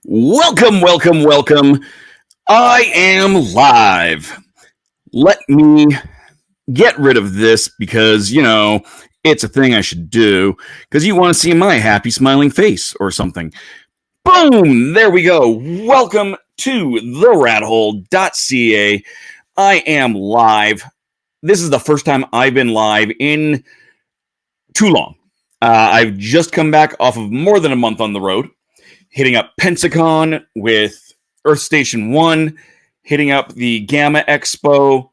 Welcome, welcome, welcome. I am live. Let me get rid of this because, it's a thing I should do because you want to see my happy smiling face or something. Boom! There we go. Welcome to TheRatHole.ca. I am live. This is the first time I've been live in too long. I've just come back off of more than a month on the road, hitting up Pensacon with Earth Station 1, hitting up the Gamma Expo,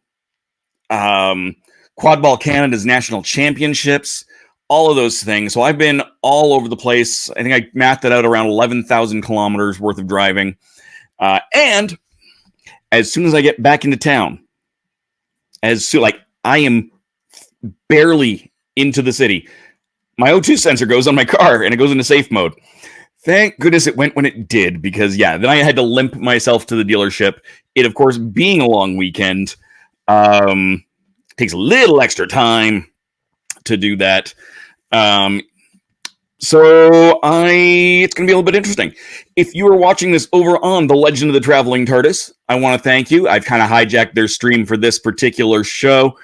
Quadball Canada's National Championships, all of those things. So I've been all over the place. I think I mapped it out around 11,000 kilometers worth of driving. And as soon as I get back into town, I am barely into the city, my O2 sensor goes on my car and it goes into safe mode. Thank goodness it went when it did, because then I had to limp myself to the dealership. It, of course, being a long weekend, takes a little extra time to do that. It's going to be a little bit interesting. If you are watching this over on The Legend of the Traveling TARDIS, I want to thank you. I've kind of hijacked their stream for this particular show,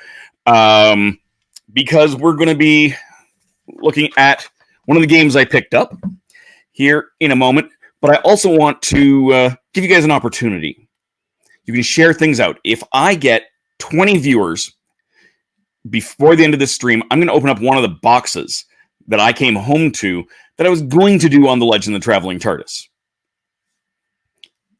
because we're going to be looking at one of the games I picked up here in a moment, but I also want to give you guys an opportunity. You can share things out. If I get 20 viewers before the end of this stream, I'm going to open up one of the boxes that I came home to that I was going to do on The Legend of the Traveling TARDIS.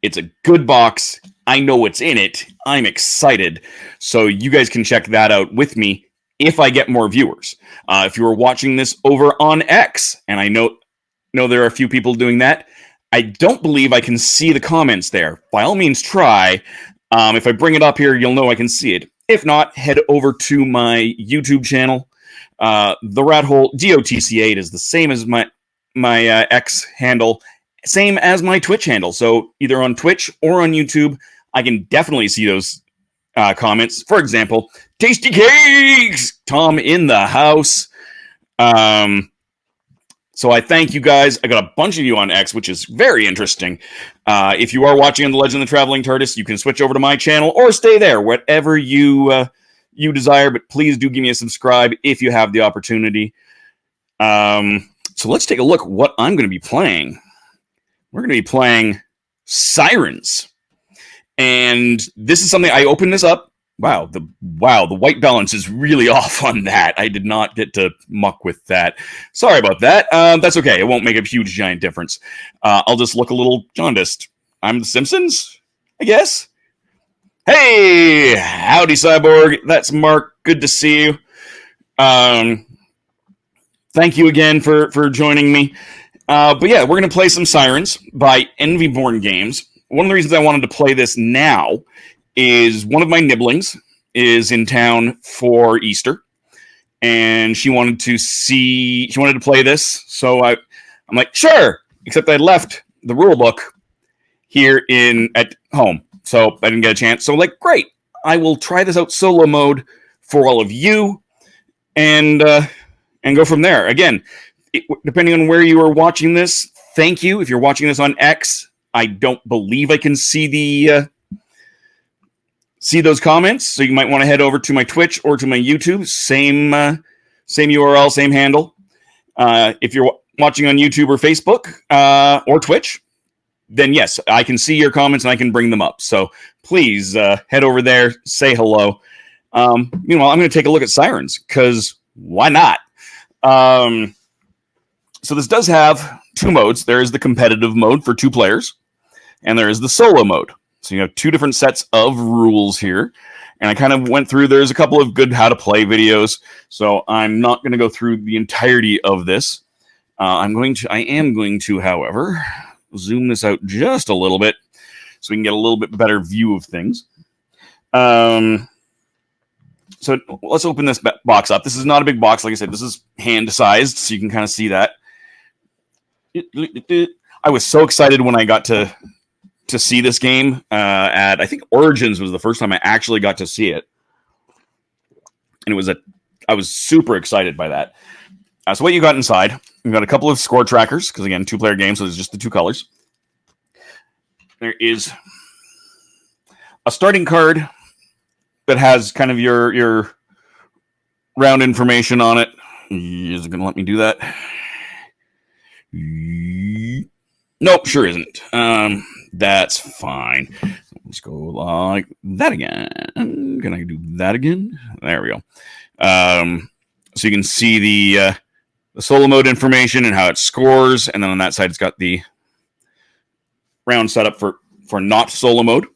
It's a good box. I know what's in it. I'm excited. So you guys can check that out with me if I get more viewers. If you were watching this over on X, and I know there are a few people doing that, I don't believe I can see the comments there. By all means, try. If I bring it up here, you'll know I can see it. If not, head over to my YouTube channel, TheRatHole, DOTCA. It is the same as my X handle, same as my Twitch handle. So either on Twitch or on YouTube, I can definitely see those comments. For example, Tasty Cakes! Tom in the house. So I thank you guys. I got a bunch of you on X, which is very interesting. If you are watching on The Legend of the Traveling TARDIS, you can switch over to my channel or stay there, whatever you desire. But please do give me a subscribe if you have the opportunity. So let's take a look at what I'm going to be playing. We're going to be playing Sirens. And this is something, I opened this up. Wow, the white balance is really off on that. I did not get to muck with that. Sorry about that. That's okay. It won't make a huge, giant difference. I'll just look a little jaundiced. I'm the Simpsons, I guess. Hey, howdy, Cyborg. That's Mark. Good to see you. Thank you again for joining me. But yeah, we're going to play some Sirens by Envyborn Games. One of the reasons I wanted to play this now is one of my nibblings is in town for Easter, and she wanted to play this. So I'm like, sure, except I left the rule book here at home, so I didn't get a chance. So great, I will try this out solo mode for all of you, and go from there. Again, depending on where you are watching this, thank you. If you're watching this on X, I don't believe I can see those comments, so you might want to head over to my Twitch or to my YouTube. Same URL, same handle. If you're watching on YouTube or Facebook or Twitch, then yes, I can see your comments and I can bring them up. So please head over there, say hello. Meanwhile, I'm going to take a look at Sirens, because why not? So this does have two modes. There is the competitive mode for 2 players, and there is the solo mode. So you have 2 different sets of rules here. And I kind of went through, there's a couple of good how to play videos. So I'm not going to go through the entirety of this. I am going to, however, zoom this out just a little bit so we can get a little bit better view of things. So let's open this box up. This is not a big box. Like I said, this is hand-sized, so you can kind of see that. I was so excited when I got to see this game at, I think Origins was the first time I actually got to see it. And I was super excited by that. So what you got inside, you've got a couple of score trackers, because again, 2-player game, so there's just the 2 colors. there is a starting card that has kind of your round information on it. Is it going to let me do that? Nope, sure isn't. That's fine. Let's go like that again. Can I do that again? There we go. So you can see the solo mode information and how it scores, and then on that side it's got the round setup for not solo mode.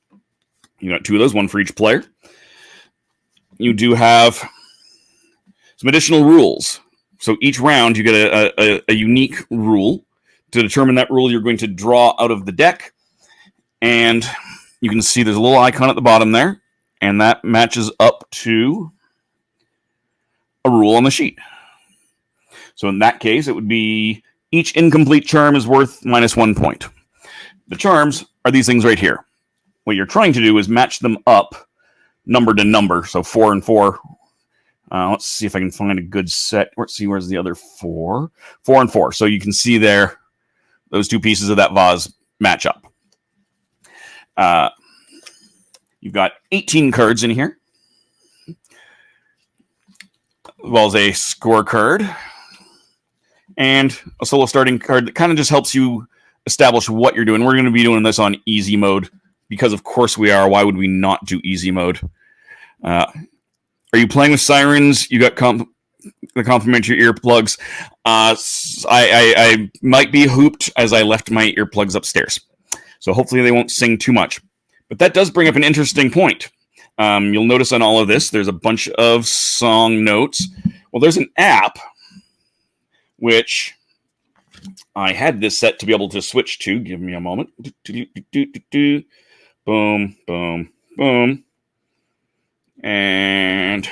You got 2 of those, one for each player. You do have some additional rules. So each round you get a unique rule. To determine that rule, you're going to draw out of the deck, and you can see there's a little icon at the bottom there, and that matches up to a rule on the sheet. So in that case, it would be each incomplete charm is worth -1 point. The charms are these things right here. What you're trying to do is match them up number to number, so 4 and 4. Let's see if I can find a good set. Let's see, where's the other 4? 4 and 4. So you can see there, those 2 pieces of that vase match up. You've got 18 cards in here, as well as a score card, and a solo starting card that kind of just helps you establish what you're doing. We're going to be doing this on easy mode, because of course we are. Why would we not do easy mode? Are you playing with Sirens? You got the complimentary earplugs. I might be hooped as I left my earplugs upstairs. So hopefully they won't sing too much. But that does bring up an interesting point. You'll notice on all of this, there's a bunch of song notes. Well, there's an app, which I had this set to be able to switch to. Give me a moment. Boom, boom, boom. And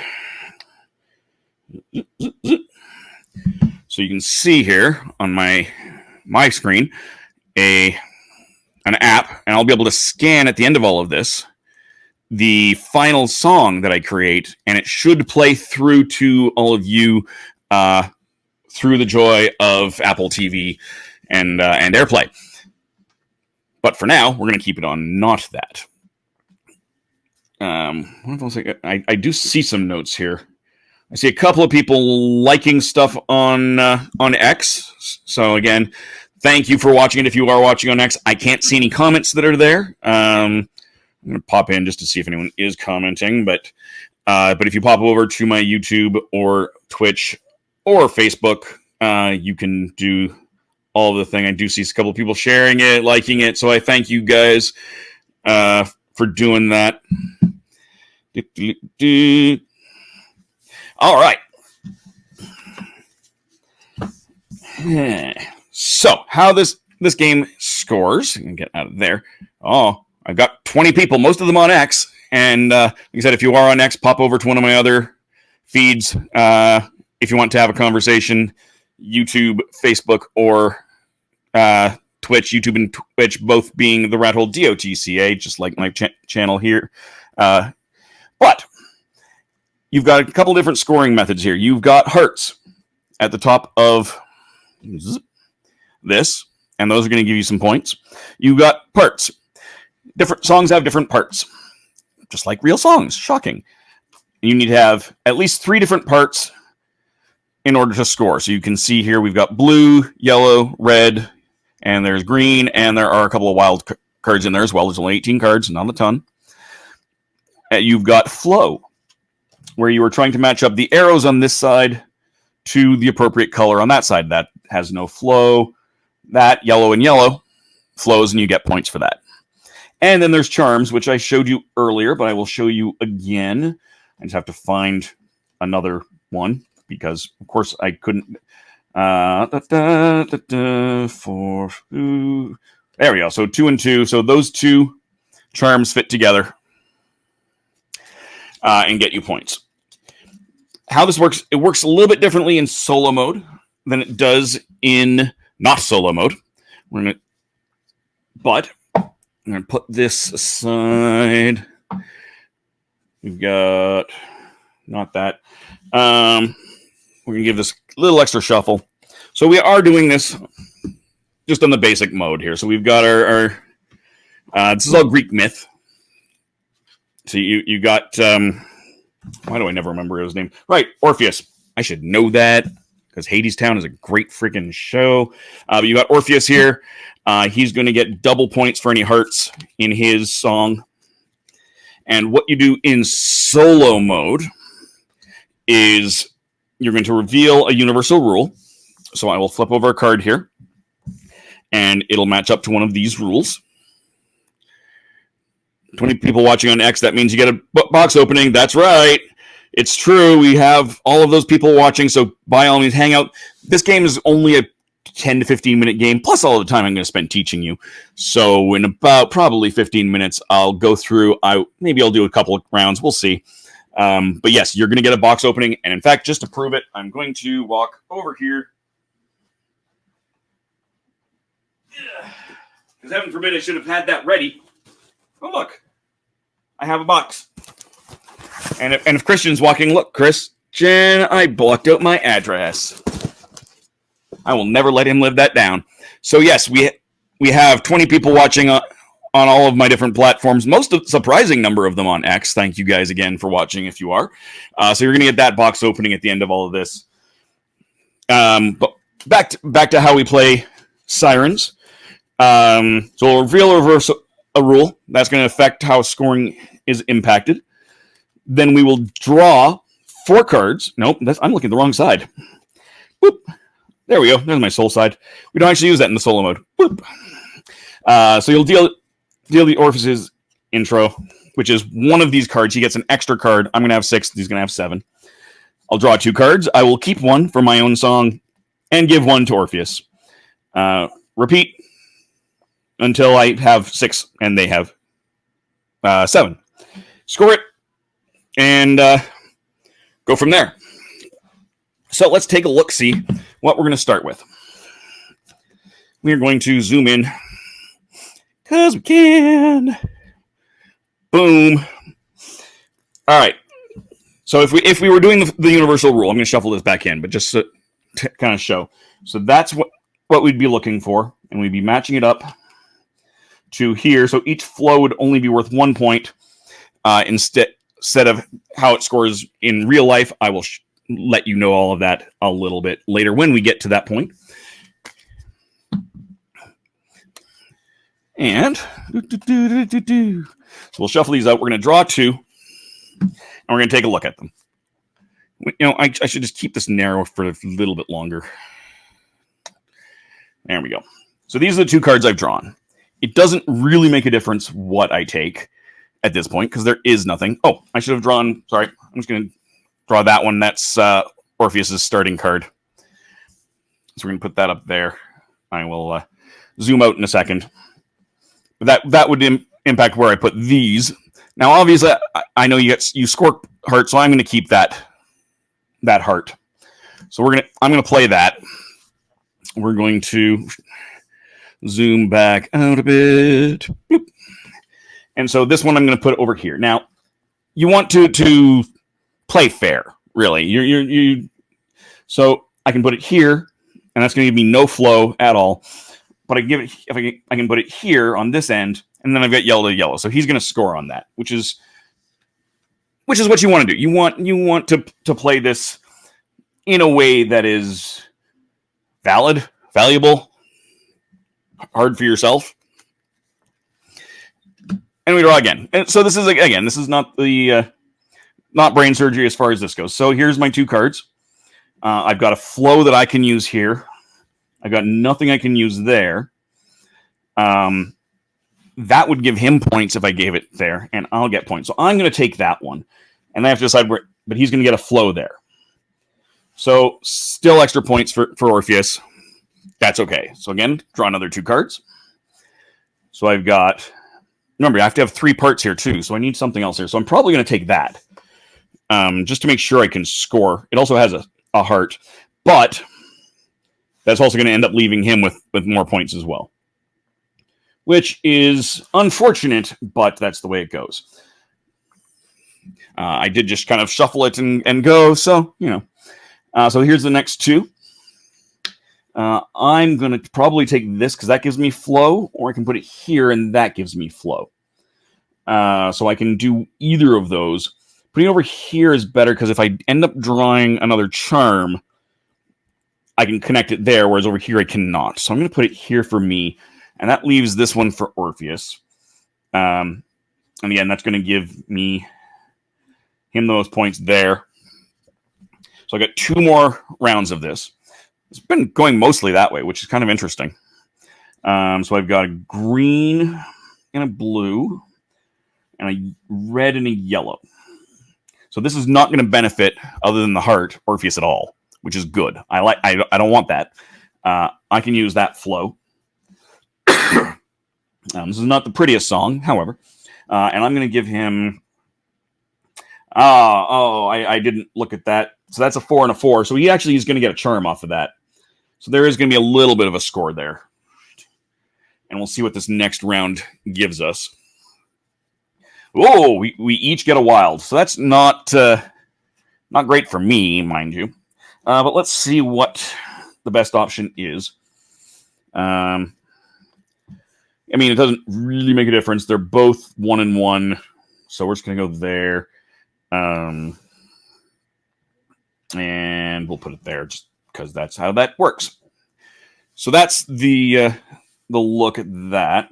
so you can see here on my screen an app, and I'll be able to scan at the end of all of this the final song that I create, and it should play through to all of you through the joy of Apple TV and AirPlay. But for now, we're going to keep it on not that. What else I do see some notes here. I see a couple of people liking stuff on X. So again, thank you for watching it. If you are watching on X, I can't see any comments that are there. I'm going to pop in just to see if anyone is commenting. But if you pop over to my YouTube or Twitch or Facebook, you can do all of the thing. I do see a couple of people sharing it, liking it. So I thank you guys for doing that. All right. So how this game scores, I can get out of there. Oh, I've got 20 people, most of them on X. And like I said, if you are on X, pop over to one of my other feeds if you want to have a conversation. YouTube, Facebook, or Twitch. YouTube and Twitch both being TheRatHole.ca, just like my channel here. But you've got a couple different scoring methods here. You've got hearts at the top of this, and those are going to give you some points. You've got parts. Different songs have different parts, just like real songs. Shocking. You need to have at least 3 different parts in order to score. So you can see here we've got blue, yellow, red, and there's green, and there are a couple of wild cards in there as well. There's only 18 cards, not a ton. You've got flow, where you are trying to match up the arrows on this side to the appropriate color on that side. That has no flow. That, yellow and yellow, flows, and you get points for that. And then there's charms, which I showed you earlier, but I will show you again. I just have to find another one, because, of course, I couldn't. There we go. So 2 and 2. So those 2 charms fit together and get you points. How this works, it works a little bit differently in solo mode than it does in not solo mode. But I'm going to put this aside. We've got not that. We're going to give this a little extra shuffle. So we are doing this just on the basic mode here. So we've got our This is all Greek myth. So you got why do I never remember his name? Right, Orpheus. I should know that because Hades Town is a great freaking show. But you got Orpheus here. He's going to get double points for any hearts in his song. And what you do in solo mode is you're going to reveal a universal rule. So I will flip over a card here, and it'll match up to one of these rules. 20 people watching on X, that means you get a box opening. That's right. It's true. We have all of those people watching, so by all means, hang out. This game is only a 10 to 15-minute game, plus all the time I'm going to spend teaching you. So in about probably 15 minutes, I'll go through. Maybe I'll do a couple of rounds. We'll see. But yes, you're going to get a box opening. And in fact, just to prove it, I'm going to walk over here. Because heaven forbid I should have had that ready. Oh, look. I have a box. And if Christian's walking, look, Christian, I blocked out my address. I will never let him live that down. So yes, we have 20 people watching on all of my different platforms. Surprising number of them on X. Thank you guys again for watching if you are. So you're going to get that box opening at the end of all of this. But back to how we play Sirens. So we'll reveal a rule that's going to affect how scoring is impacted. Then we will draw 4 cards. Nope, I'm looking at the wrong side. Boop. There we go. There's my soul side. We don't actually use that in the solo mode. Boop. So you'll deal the Orpheus' intro, which is one of these cards. He gets an extra card. I'm going to have 6. He's going to have 7. I'll draw 2 cards. I will keep 1 for my own song and give 1 to Orpheus. Repeat until I have 6 and they have 7. Score it and go from there. So let's take a look-see what we're going to start with. We are going to zoom in because we can. Boom. All right. So if we were doing the universal rule, I'm going to shuffle this back in, but just to kind of show. So that's what we'd be looking for, and we'd be matching it up to here. So each flow would only be worth 1 point instead of how it scores in real life. I will let you know all of that a little bit later when we get to that point. And so we'll shuffle these out. We're going to draw 2, and we're going to take a look at them. I should just keep this narrow for a little bit longer. There we go. So these are the 2 cards I've drawn. It doesn't really make a difference what I take at this point because there is nothing. Oh, I should have drawn. Sorry, I'm just going to draw that one. That's Orpheus' starting card. So we're going to put that up there. I will zoom out in a second. That would impact where I put these. Now, obviously, I know you score heart, so I'm going to keep that heart. So I'm going to play that. We're going to zoom back out a bit. Bloop. And so this one I'm going to put over here. Now, you want to play fair, really. So I can put it here, and that's going to give me no flow at all. But I can put it here on this end, and then I've got yellow to yellow. So he's going to score on that, which is what you want to do. You want to play this in a way that is valid, valuable, hard for yourself. And we draw again. And so this is not not brain surgery as far as this goes. So here's my 2 cards. I've got a flow that I can use here. I've got nothing I can use there. That would give him points if I gave it there, and I'll get points. So I'm going to take that one, and I have to decide where. But he's going to get a flow there. So still extra points for Orpheus. That's okay. So again, draw another 2 cards. So I've got. Remember, I have to have 3 parts here too, so I need something else here. So I'm probably going to take that, just to make sure I can score. It also has a heart, but that's also going to end up leaving him with more points as well, which is unfortunate, but that's the way it goes. I did just kind of shuffle it and go, so, so here's the next 2. I'm going to probably take this because that gives me flow, or I can put it here and that gives me flow. So I can do either of those. Putting it over here is better because if I end up drawing another charm, I can connect it there, whereas over here I cannot. So I'm going to put it here for me, and that leaves this one for Orpheus. And again, that's going to give him those points there. So I got 2 more rounds of this. It's been going mostly that way, which is kind of interesting. So I've got a green and a blue, and a red and a yellow. So this is not going to benefit, other than the heart, Orpheus at all, which is good. I don't want that. I can use that flow. This is not the prettiest song, however, and I'm going to give him. I didn't look at that. So that's a 4 and a 4. So he actually is going to get a charm off of that. So there is going to be a little bit of a score there. And we'll see what this next round gives us. Oh, we each get a wild. So that's not great for me, mind you. But let's see what the best option is. I mean, it doesn't really make a difference. They're both 1 and 1. So we're just going to go there. And we'll put it there just because that's how that works. So that's the look at that.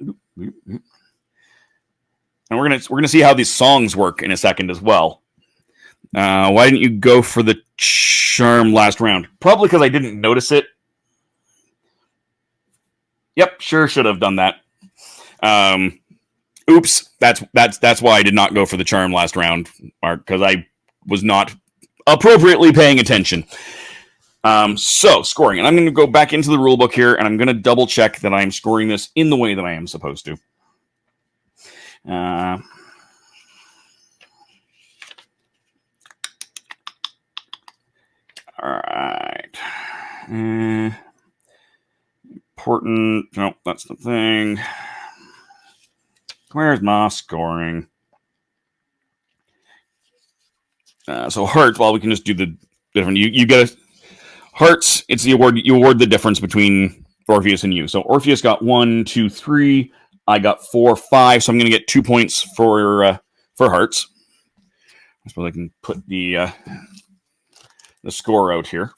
And we're gonna see how these songs work in a second as well. Why didn't you go for the charm last round? Probably because I didn't notice it. Yep, sure should have done that. Oops, that's why I did not go for the charm last round, Mark, because I was not appropriately paying attention. So scoring, and I'm going to go back into the rulebook here, and I'm going to double check that I'm scoring this in the way that I am supposed to. All right. Important. Nope, that's the thing. Where's my scoring? So hearts. Well, we can just do the different. You get a hearts. It's the award. You award the difference between Orpheus and you. So Orpheus got 1, 2, 3. I got 4, 5. So I'm going to get 2 points for hearts. I suppose I can put the score out here.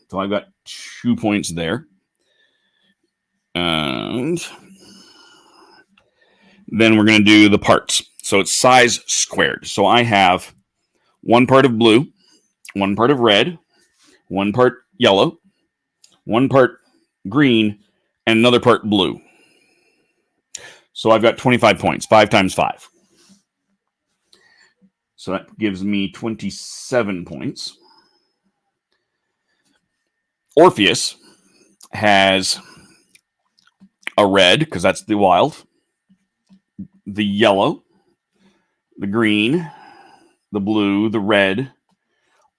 So I've got 2 points there. And then we're going to do the parts. So it's size squared. So I have 1 part of blue, 1 part of red, 1 part yellow, 1 part green, and another part blue. So I've got 25 points, 5 times 5. So that gives me 27 points. Orpheus has a red, because that's the wild, the yellow, the green, the blue, the red.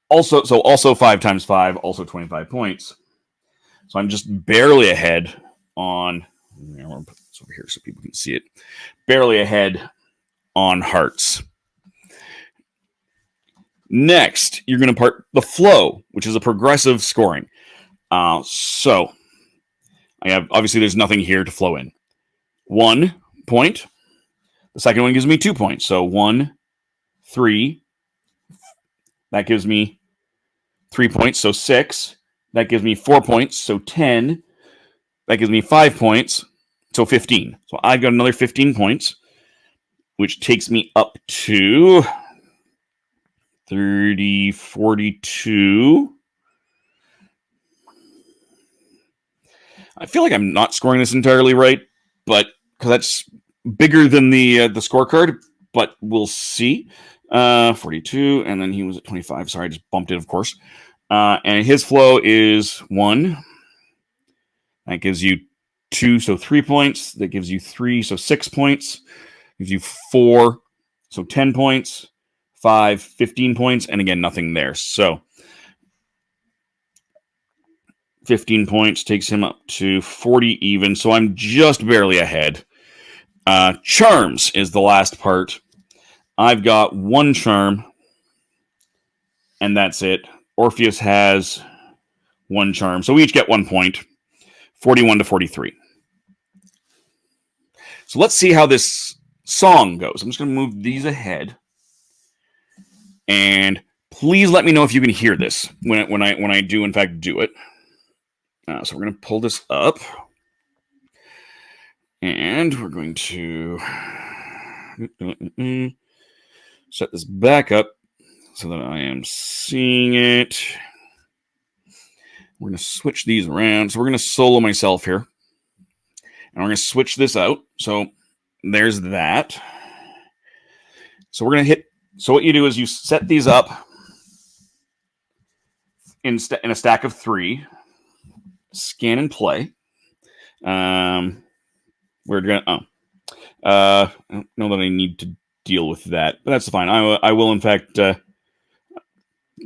Also 5 times 5, also 25 points. So I'm just barely ahead on. I'll put this over here so people can see it. Barely ahead on hearts. Next, you're going to part the flow, which is a progressive scoring. So I have, obviously there's nothing here to flow in. 1 point. The second one gives me 2 points. So 1, 3. That gives me 3 points. So 6. That gives me 4 points. So 10. That gives me 5 points. So 15. So I've got another 15 points, which takes me up to 30, 42. I feel like I'm not scoring this entirely right, but because that's bigger than the scorecard, but we'll see. 42, and then he was at 25. Sorry, I just bumped it, of course. And his flow is 1. That gives you 2, so 3 points. That gives you 3, so 6 points. Gives you 4, so 10 points. 5, 15 points, and again, nothing there. So 15 points takes him up to 40 even, so I'm just barely ahead. Charms is the last part. I've got 1 charm, and that's it. Orpheus has 1 charm. So we each get 1 point, 41 to 43. So let's see how this song goes. I'm just going to move these ahead. And please let me know if you can hear this when I do, in fact, do it. So we're going to pull this up. And we're going to set this back up so that I am seeing it. We're going to switch these around. So we're going to solo myself here. And we're going to switch this out. So there's that. So we're going to hit. So what you do is you set these up in a stack of 3. Scan and play. We're going to. I don't know that I need to deal with that, but that's fine. I will, in fact,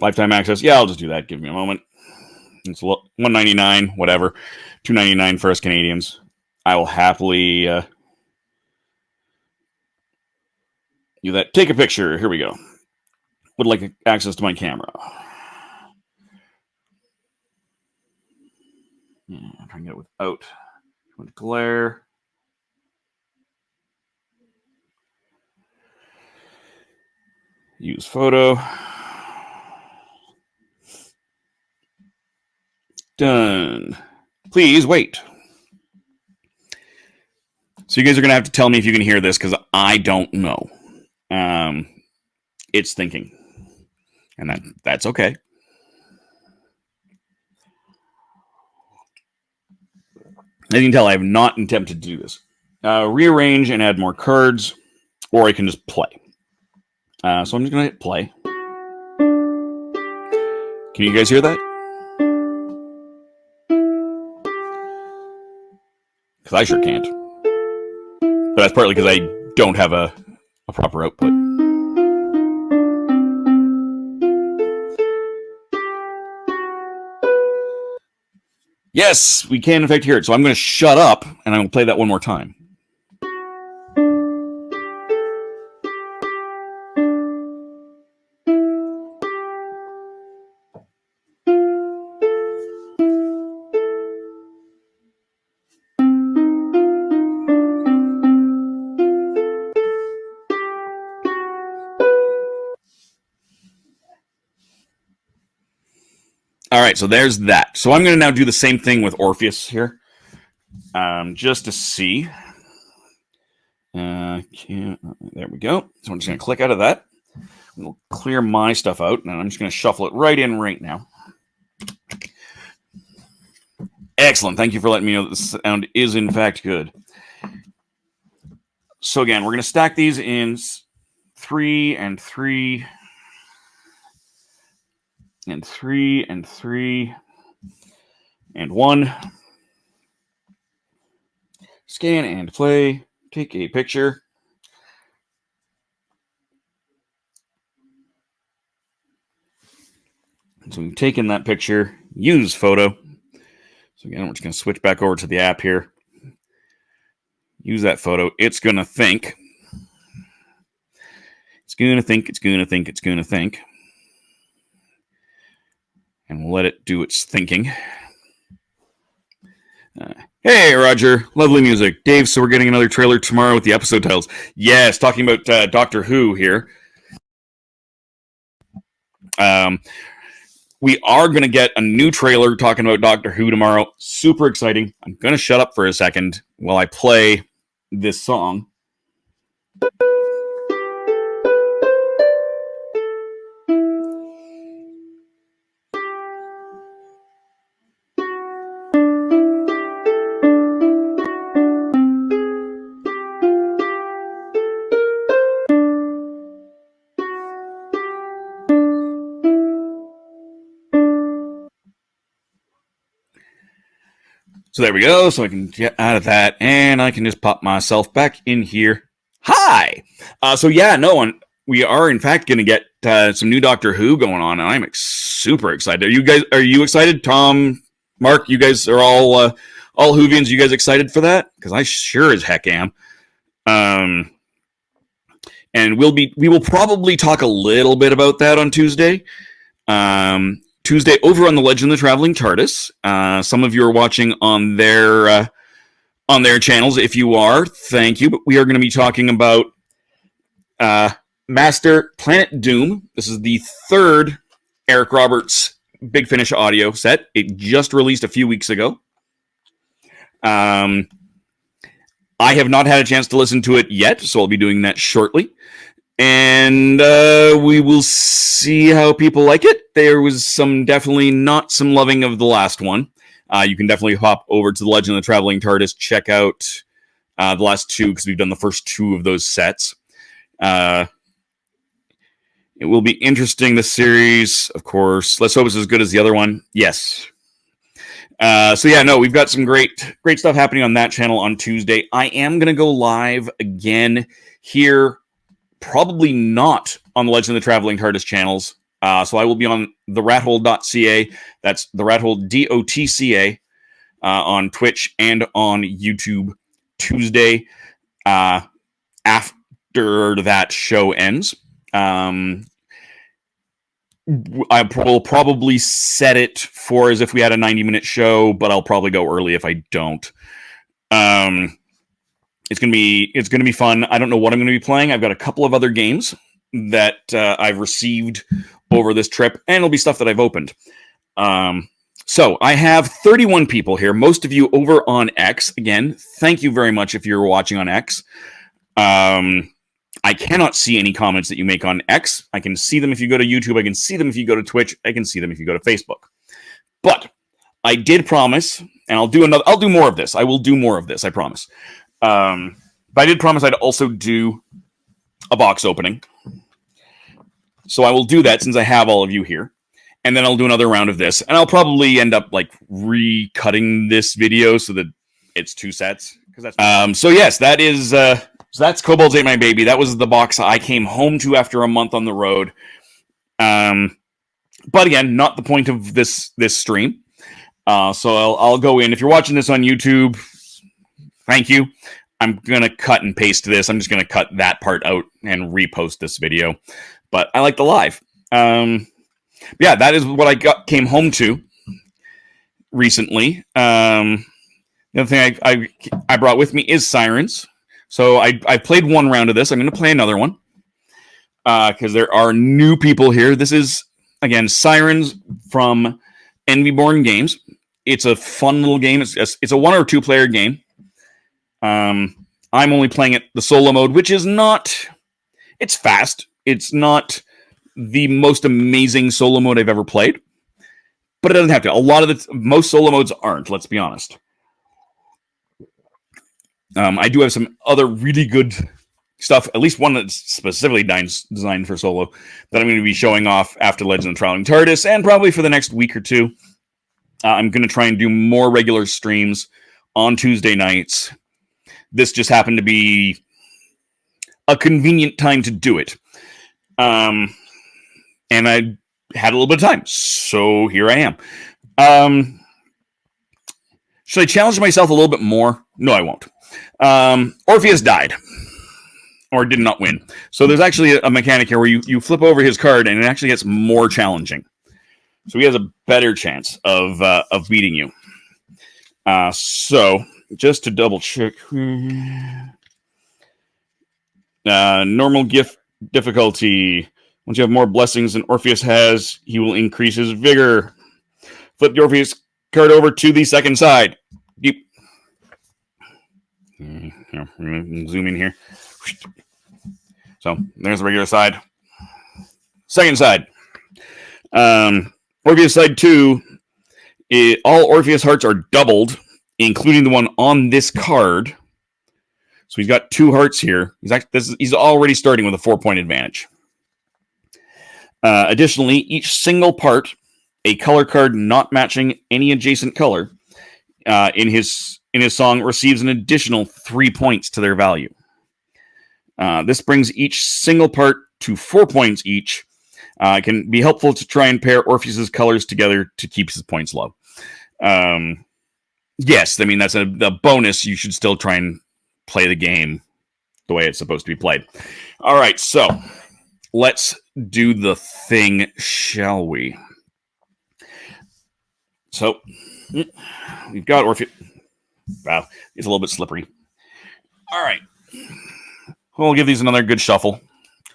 lifetime access. Yeah, I'll just do that. Give me a moment. It's $1.99, whatever. $2.99 for us Canadians. I will happily do that. Take a picture. Here we go. Would like access to my camera. Yeah, I'm trying to get it without glare. Use photo. Done. Please wait. So you guys are going to have to tell me if you can hear this because I don't know. It's thinking. And that's okay. As you can tell, I have not attempted to do this. Rearrange and add more cards, or I can just play. So I'm just going to hit play. Can you guys hear that? Because I sure can't. But that's partly because I don't have a proper output. Yes, we can in fact hear it. So I'm going to shut up and I'm going to play that one more time. All right, so there's that. So I'm going to now do the same thing with Orpheus here, just to see. There we go. So I'm just going to click out of that. We'll clear my stuff out, and I'm just going to shuffle it right in right now. Excellent. Thank you for letting me know that the sound is in fact good. So again, we're going to stack these in 3 and 3. And 3 and 3 and 1. Scan and play. Take a picture. So we've taken that picture. Use photo. So again, we're just going to switch back over to the app here. Use that photo. It's going to think. It's going to think. It's going to think. It's going to think. And we'll let it do its thinking. Hey, Roger. Lovely music. Dave, so we're getting another trailer tomorrow with the episode titles. Yes, talking about Doctor Who here. We are going to get a new trailer talking about Doctor Who tomorrow. Super exciting. I'm going to shut up for a second while I play this song. So there we go. So I can get out of that, and I can just pop myself back in here. Hi. We are in fact going to get some new Doctor Who going on, and I'm super excited. Are you excited? Tom, Mark, you guys are all Whovians. You guys excited for that? Because I sure as heck am. And we will probably talk a little bit about that on Tuesday. Tuesday over on the Legend of the Traveling TARDIS. Some of you are watching on their channels. If you are, thank you. But we are going to be talking about Master Planet Doom. This is the third Eric Roberts Big Finish audio set. It just released a few weeks ago. I have not had a chance to listen to it yet, so I'll be doing that shortly. And we will see how people like it. There was definitely not some loving of the last one. You can definitely hop over to the Legend of the Traveling TARDIS, check out the last two, because we've done the first two of those sets. It will be interesting, this series, of course. Let's hope it's as good as the other one. Yes. We've got some great stuff happening on that channel on Tuesday. I am going to go live again here, probably not on the Legend of the Traveling TARDIS channels. So I will be on TheRatHole.ca. That's TheRatHole.ca on Twitch and on YouTube Tuesday after that show ends. I will probably set it for as if we had a 90-minute show, but I'll probably go early if I don't. It's gonna be fun. I don't know what I'm gonna be playing. I've got a couple of other games that I've received over this trip, and it'll be stuff that I've opened. So I have 31 people here, most of you over on X. Again, thank you very much if you're watching on X. I cannot see any comments that you make on X. I can see them if you go to YouTube. I can see them if you go to Twitch. I can see them if you go to Facebook. But I did promise, and I'll do more of this. I will do more of this, I promise. But I did promise I'd also do a box opening. So I will do that since I have all of you here. And then I'll do another round of this. And I'll probably end up recutting this video so that it's two sets. So yes, that is that's Kobolds Ate My Baby. That was the box I came home to after a month on the road. But again, not the point of this stream. So I'll go in. If you're watching this on YouTube, thank you. I'm going to cut and paste this. I'm just going to cut that part out and repost this video. But I like the live. That is what I came home to recently. The other thing I brought with me is Sirens. So I played one round of this. I'm going to play another one because there are new people here. This is, again, Sirens from Envyborn Games. It's a fun little game. It's a 1 or 2 player game. I'm only playing it the solo mode, which is not... It's fast. It's not the most amazing solo mode I've ever played. But it doesn't have to. Most solo modes aren't, let's be honest. I do have some other really good stuff, at least one that's specifically designed for solo, that I'm going to be showing off after Legend of the Traveling TARDIS, and probably for the next week or two. I'm going to try and do more regular streams on Tuesday nights. This just happened to be a convenient time to do it. And I had a little bit of time, so here I am. Should I challenge myself a little bit more? No, I won't. Orpheus died, or did not win. So there's actually a mechanic here where you flip over his card, and it actually gets more challenging. So he has a better chance of beating you. So just to double check, normal gift difficulty. Once you have more blessings than Orpheus has, he will increase his vigor. Flip the Orpheus card over to the second side. Deep. Here, we're going to zoom in here. So there's the regular side. Second side. Orpheus side 2. All Orpheus hearts are doubled, including the one on this card. So he's got 2 hearts here. He's already starting with a 4-point advantage. Additionally, each single part, a color card not matching any adjacent color in his song, receives an additional 3 points to their value. This brings each single part to 4 points each. It can be helpful to try and pair Orpheus's colors together to keep his points low. Yes, I mean, that's a bonus. You should still try and play the game the way it's supposed to be played. All right, so let's do the thing, shall we? So we've got Orpheus. Wow, it's a little bit slippery. All right. We'll give these another good shuffle.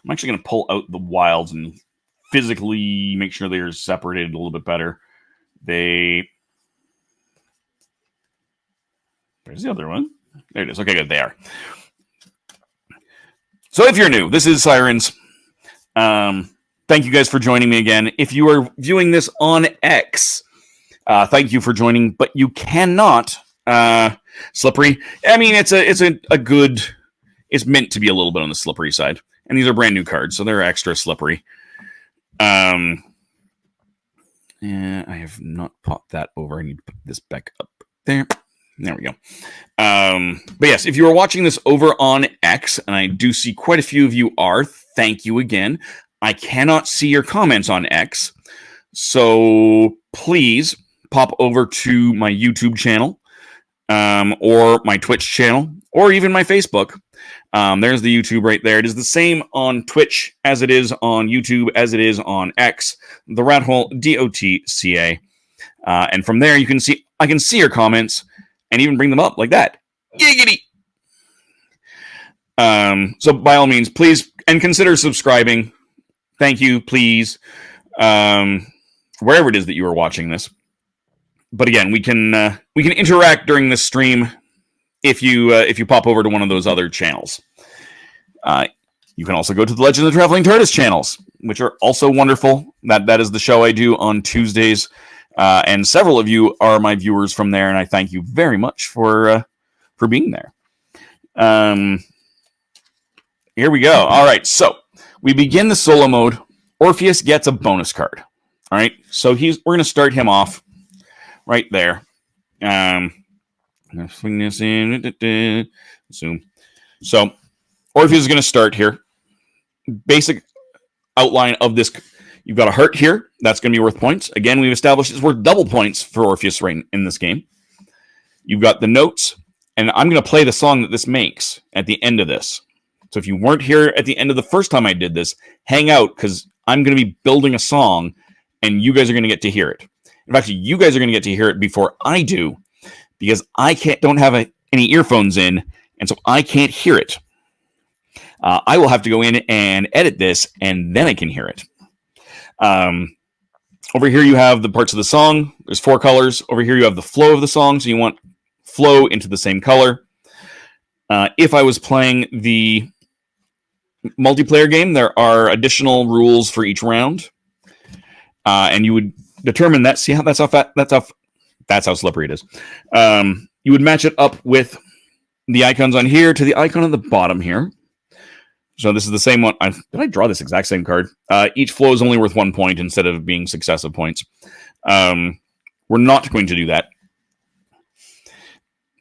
I'm actually going to pull out the wilds and physically make sure they're separated a little bit better. There's the other one. There it is. Okay, good. They are. So if you're new, this is Sirens. Thank you guys for joining me again. If you are viewing this on X, thank you for joining, but you cannot slippery. I mean, it's a good. It's meant to be a little bit on the slippery side, and these are brand new cards, so they're extra slippery. Yeah, I have not popped that over. I need to put this back up there. There we go. But yes, if you are watching this over on X, and I do see quite a few of you are, thank you again. I cannot see your comments on X, so please pop over to my YouTube channel, or my Twitch channel, or even my Facebook. There's the YouTube right there. It is the same on Twitch as it is on YouTube, as it is on X, TheRatHole.ca. And from there, I can see your comments and even bring them up like that. Giggity! So by all means, please, and consider subscribing. Thank you, please. Wherever it is that you are watching this. But again, we can interact during this stream if you pop over to one of those other channels. You can also go to the Legend of the Traveling TARDIS channels, which are also wonderful. That is the show I do on Tuesdays, and several of you are my viewers from there, and I thank you very much for being there. Here we go. All right, so we begin the solo mode. Orpheus gets a bonus card. All right, so we're going to start him off right there. Swing this in. Zoom. So Orpheus is going to start here. Basic outline of this. You've got a heart here. That's going to be worth points. Again, we've established it's worth double points for Orpheus right in this game. You've got the notes, and I'm going to play the song that this makes at the end of this. So if you weren't here at the end of the first time I did this, hang out, because I'm going to be building a song, and you guys are going to get to hear it. In fact, you guys are going to get to hear it before I do, because I don't have any earphones in, and so I can't hear it. I will have to go in and edit this, and then I can hear it. Over here you have the parts of the song. There's 4 colors. Over here you have the flow of the song, so you want flow into the same color. If I was playing the multiplayer game, there are additional rules for each round, and you would determine that. See how that's how slippery it is. You would match it up with the icons on here to the icon on the bottom here. So this is the same one. Did I draw this exact same card? Each flow is only worth 1 point instead of being successive points. We're not going to do that.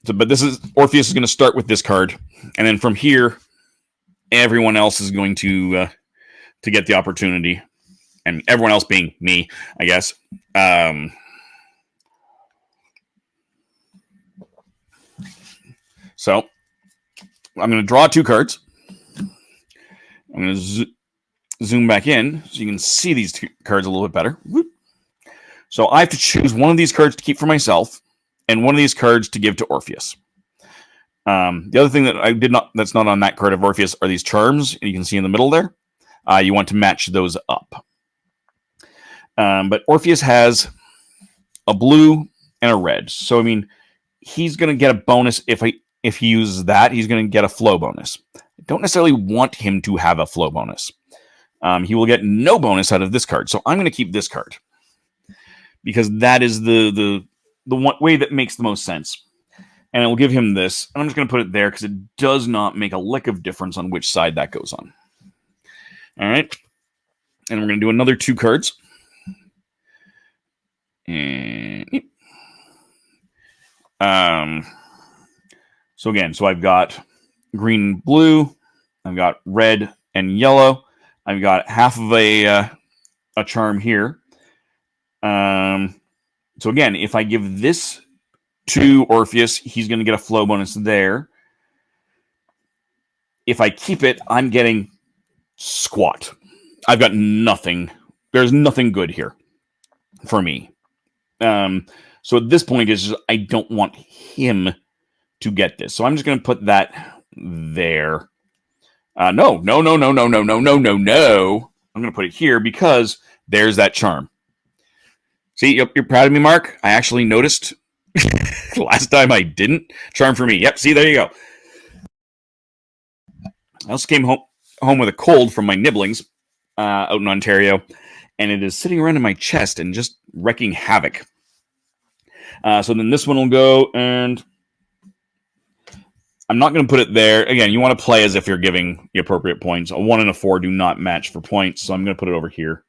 So, but Orpheus is going to start with this card, and then from here, everyone else is going to get the opportunity, and everyone else being me, I guess. So I'm going to draw 2 cards. I'm going to zoom back in so you can see these 2 cards a little bit better. Whoop. So I have to choose one of these cards to keep for myself and one of these cards to give to Orpheus. The other thing that that's not on that card of Orpheus are these charms, and you can see in the middle there. You want to match those up. But Orpheus has a blue and a red. So, I mean, he's going to get a bonus if he uses that. He's going to get a flow bonus. I don't necessarily want him to have a flow bonus. He will get no bonus out of this card. So I'm going to keep this card because that is the one way that makes the most sense. And it will give him this. And I'm just going to put it there because it does not make a lick of difference on which side that goes on. All right. And we're going to do another 2 cards. And so again, I've got green and blue. I've got red and yellow. I've got half of a charm here. So again, if I give this to Orpheus, he's going to get a flow bonus there. If I keep it, I'm getting squat. I've got nothing. There's nothing good here for me. So at this point, is I don't want him to get this. So I'm just going to put that there. No. I'm going to put it here because there's that charm. See, you're proud of me, Mark? I actually noticed last time I didn't. Charm for me. Yep, see, there you go. I also came home with a cold from my nibblings out in Ontario, and it is sitting around in my chest and just wreaking havoc. So then this one will go, and I'm not going to put it there. Again, you want to play as if you're giving the appropriate points. A 1 and a 4 do not match for points, so I'm going to put it over here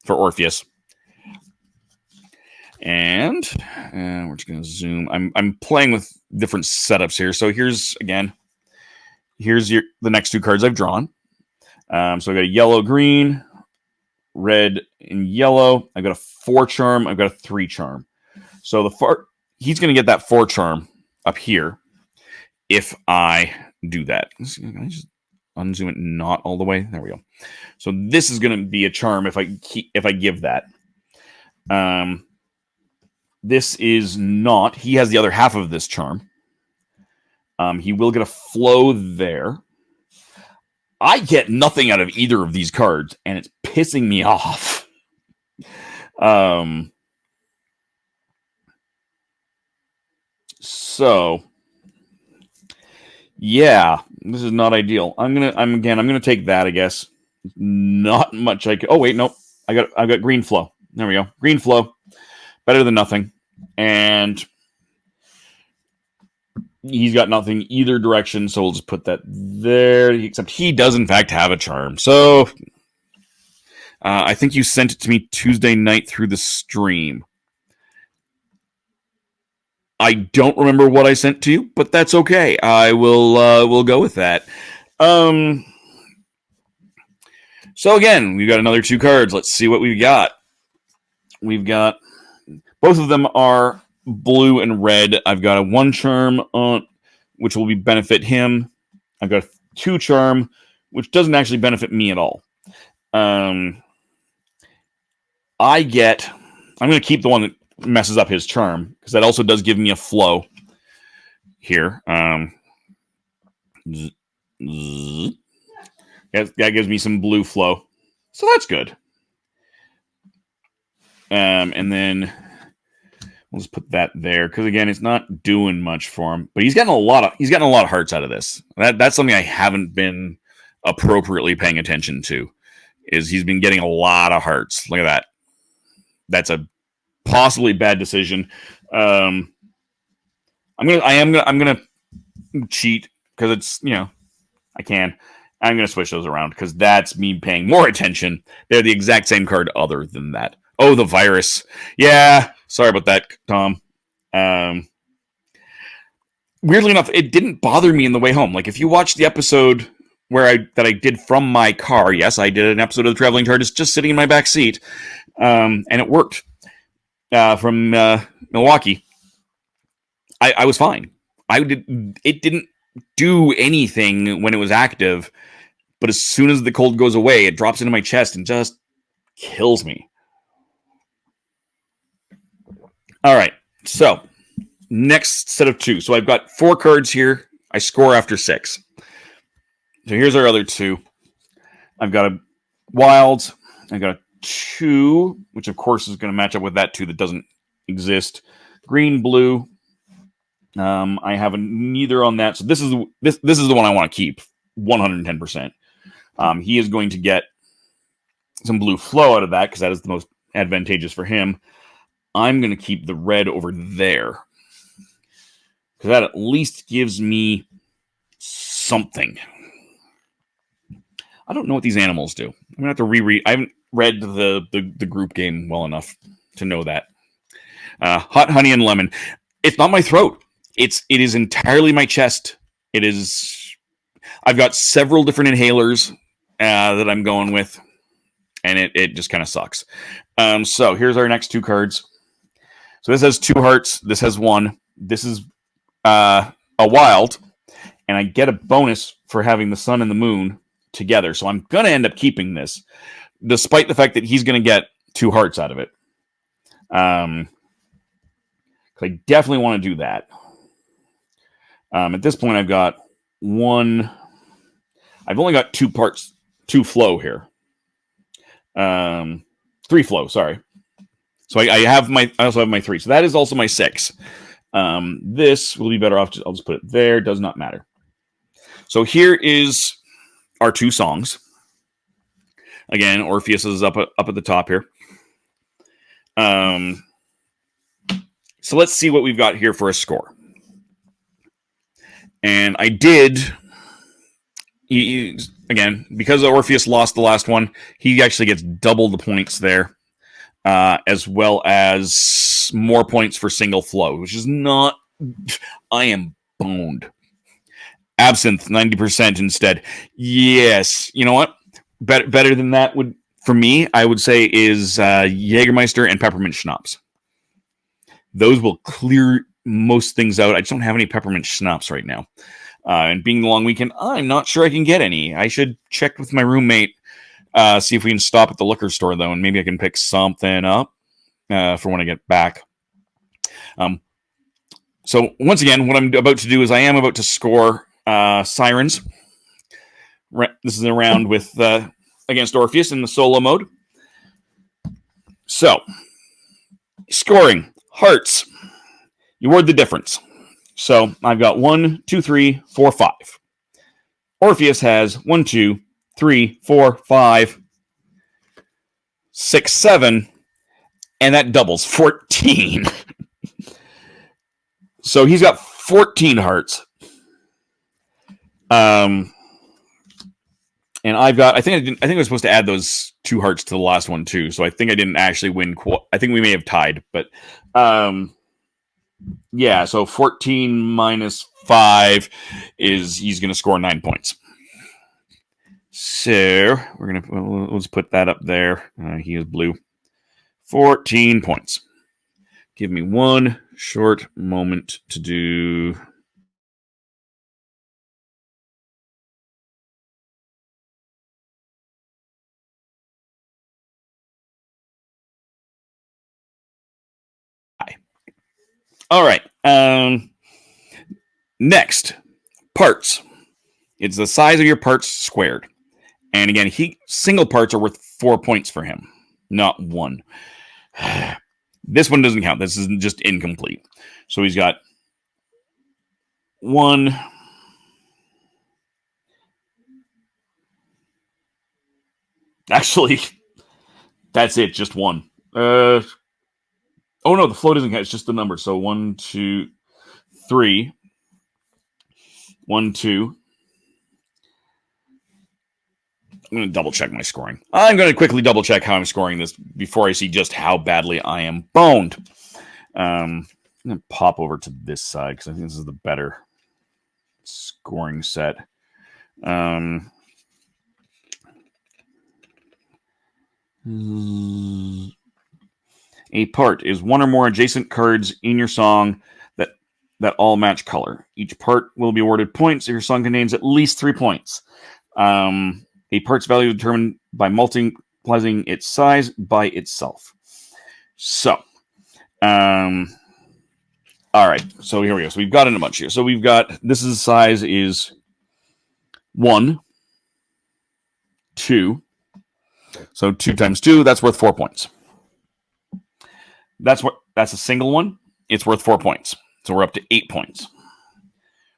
for Orpheus. And we're just going to zoom. I'm playing with different setups here. So here's the next two cards I've drawn. So I've got a yellow, green, red, and yellow. I've got a 4 charm. I've got a 3 charm. So he's going to get that 4 charm up here if I do that. Can I just unzoom it not all the way? There we go. So this is going to be a charm if I give that. This is not. He has the other half of this charm. He will get a flow there. I get nothing out of either of these cards, and it's pissing me off. So, yeah, this is not ideal. I'm gonna take that, I guess. Not much I could. Oh wait, nope. I got green flow. There we go. Green flow. Better than nothing. And he's got nothing either direction, so we'll just put that there. Except he does, in fact, have a charm. So I think you sent it to me Tuesday night through the stream. I don't remember what I sent to you, but that's okay. I will go with that. So again, we've got another 2 cards. Let's see what we've got. We've got both of them are blue and red. I've got a 1 charm on, which will benefit him. I've got a 2 charm, which doesn't actually benefit me at all. I'm going to keep the one that messes up his charm, because that also does give me a flow here. That gives me some blue flow. So that's good. And then we'll just put that there, because again, it's not doing much for him. But he's getting a lot of hearts out of this. That's something I haven't been appropriately paying attention to. Is he's been getting a lot of hearts. Look at that. That's a possibly bad decision. I'm gonna cheat, because it's, I can. I'm gonna switch those around, because that's me paying more attention. They're the exact same card other than that. Oh, the virus. Yeah, sorry about that, Tom. Weirdly enough, it didn't bother me in the way home. Like, if you watch the episode that I did from my car, yes, I did an episode of the Traveling TARDIS just sitting in my back seat, and it worked from Milwaukee. I was fine. It didn't do anything when it was active, but as soon as the cold goes away, it drops into my chest and just kills me. All right, so next set of 2. So I've got 4 cards here. I score after 6. So here's our other 2. I've got a wild. I've got a 2, which of course is going to match up with that 2 that doesn't exist. Green, blue. I have neither on that. So this is the one I want to keep 110%. He is going to get some blue flow out of that, because that is the most advantageous for him. I'm going to keep the red over there, because that at least gives me something. I don't know what these animals do. I'm going to have to reread. I haven't read the group game well enough to know that. Hot honey and lemon. It's not my throat. It is entirely my chest. It is. I've got several different inhalers that I'm going with, and it just kind of sucks. So here's our next 2 cards. So this has 2 hearts. This has 1. This is a wild, and I get a bonus for having the sun and the moon together. So I'm going to end up keeping this, despite the fact that he's going to get 2 hearts out of it. I definitely want to do that. At this point, I've got one. I've only got 2 parts, 2 flow here. 3 flow, sorry. So I also have my 3. So that is also my 6. This will be better off. I'll just put it there. Does not matter. So here is our 2 songs. Again, Orpheus is up at the top here. So let's see what we've got here for a score. And I did. Again, because Orpheus lost the last one, he actually gets double the points there, as well as more points for single flow, which is not. I am boned. Absinthe, 90% instead. Yes, you know what? Better than that would, for me, I would say, is Jägermeister and peppermint schnapps. Those will clear most things out. I just don't have any peppermint schnapps right now. And being the long weekend, I'm not sure I can get any. I should check with my roommate, see if we can stop at the liquor store, though, and maybe I can pick something up for when I get back. So once again, what I'm about to do is I am about to score Sirens. This is a round with against Orpheus in the solo mode. So, scoring. Hearts. You award the difference. So I've got 1, 2, 3, 4, 5. Orpheus has 1, 2, 3, 4, 5, 6, 7, and that doubles 14. So he's got 14 hearts. And I've got. I think I was supposed to add those 2 hearts to the last one too. So I think I didn't actually win. I think we may have tied, but. Yeah, so 14 minus 5 is he's going to score 9 points. So let's put that up there. He is blue. 14 points. Give me one short moment to do. All right. Next, parts. It's the size of your parts squared. And again, single parts are worth 4 points for him, not 1. This one doesn't count. This is just incomplete. So he's got 1. Actually, that's it. Just 1. Oh no, the flow doesn't count. It's just the number. So 1, 2, 3. 1, 2. I'm going to double check my scoring. I'm going to quickly double check how I'm scoring this before I see just how badly I am boned. I'm going to pop over to this side because I think this is the better scoring set. A part is 1 or more adjacent cards in your song that all match color. Each part will be awarded points if your song contains at least 3 points. A part's value is determined by multiplying its size by itself. So, all right. So here we go. So we've got in a bunch here. So we've got, this is size is 1, 2. So 2 times 2, that's worth 4 points. That's a single one. It's worth 4 points. So we're up to 8 points.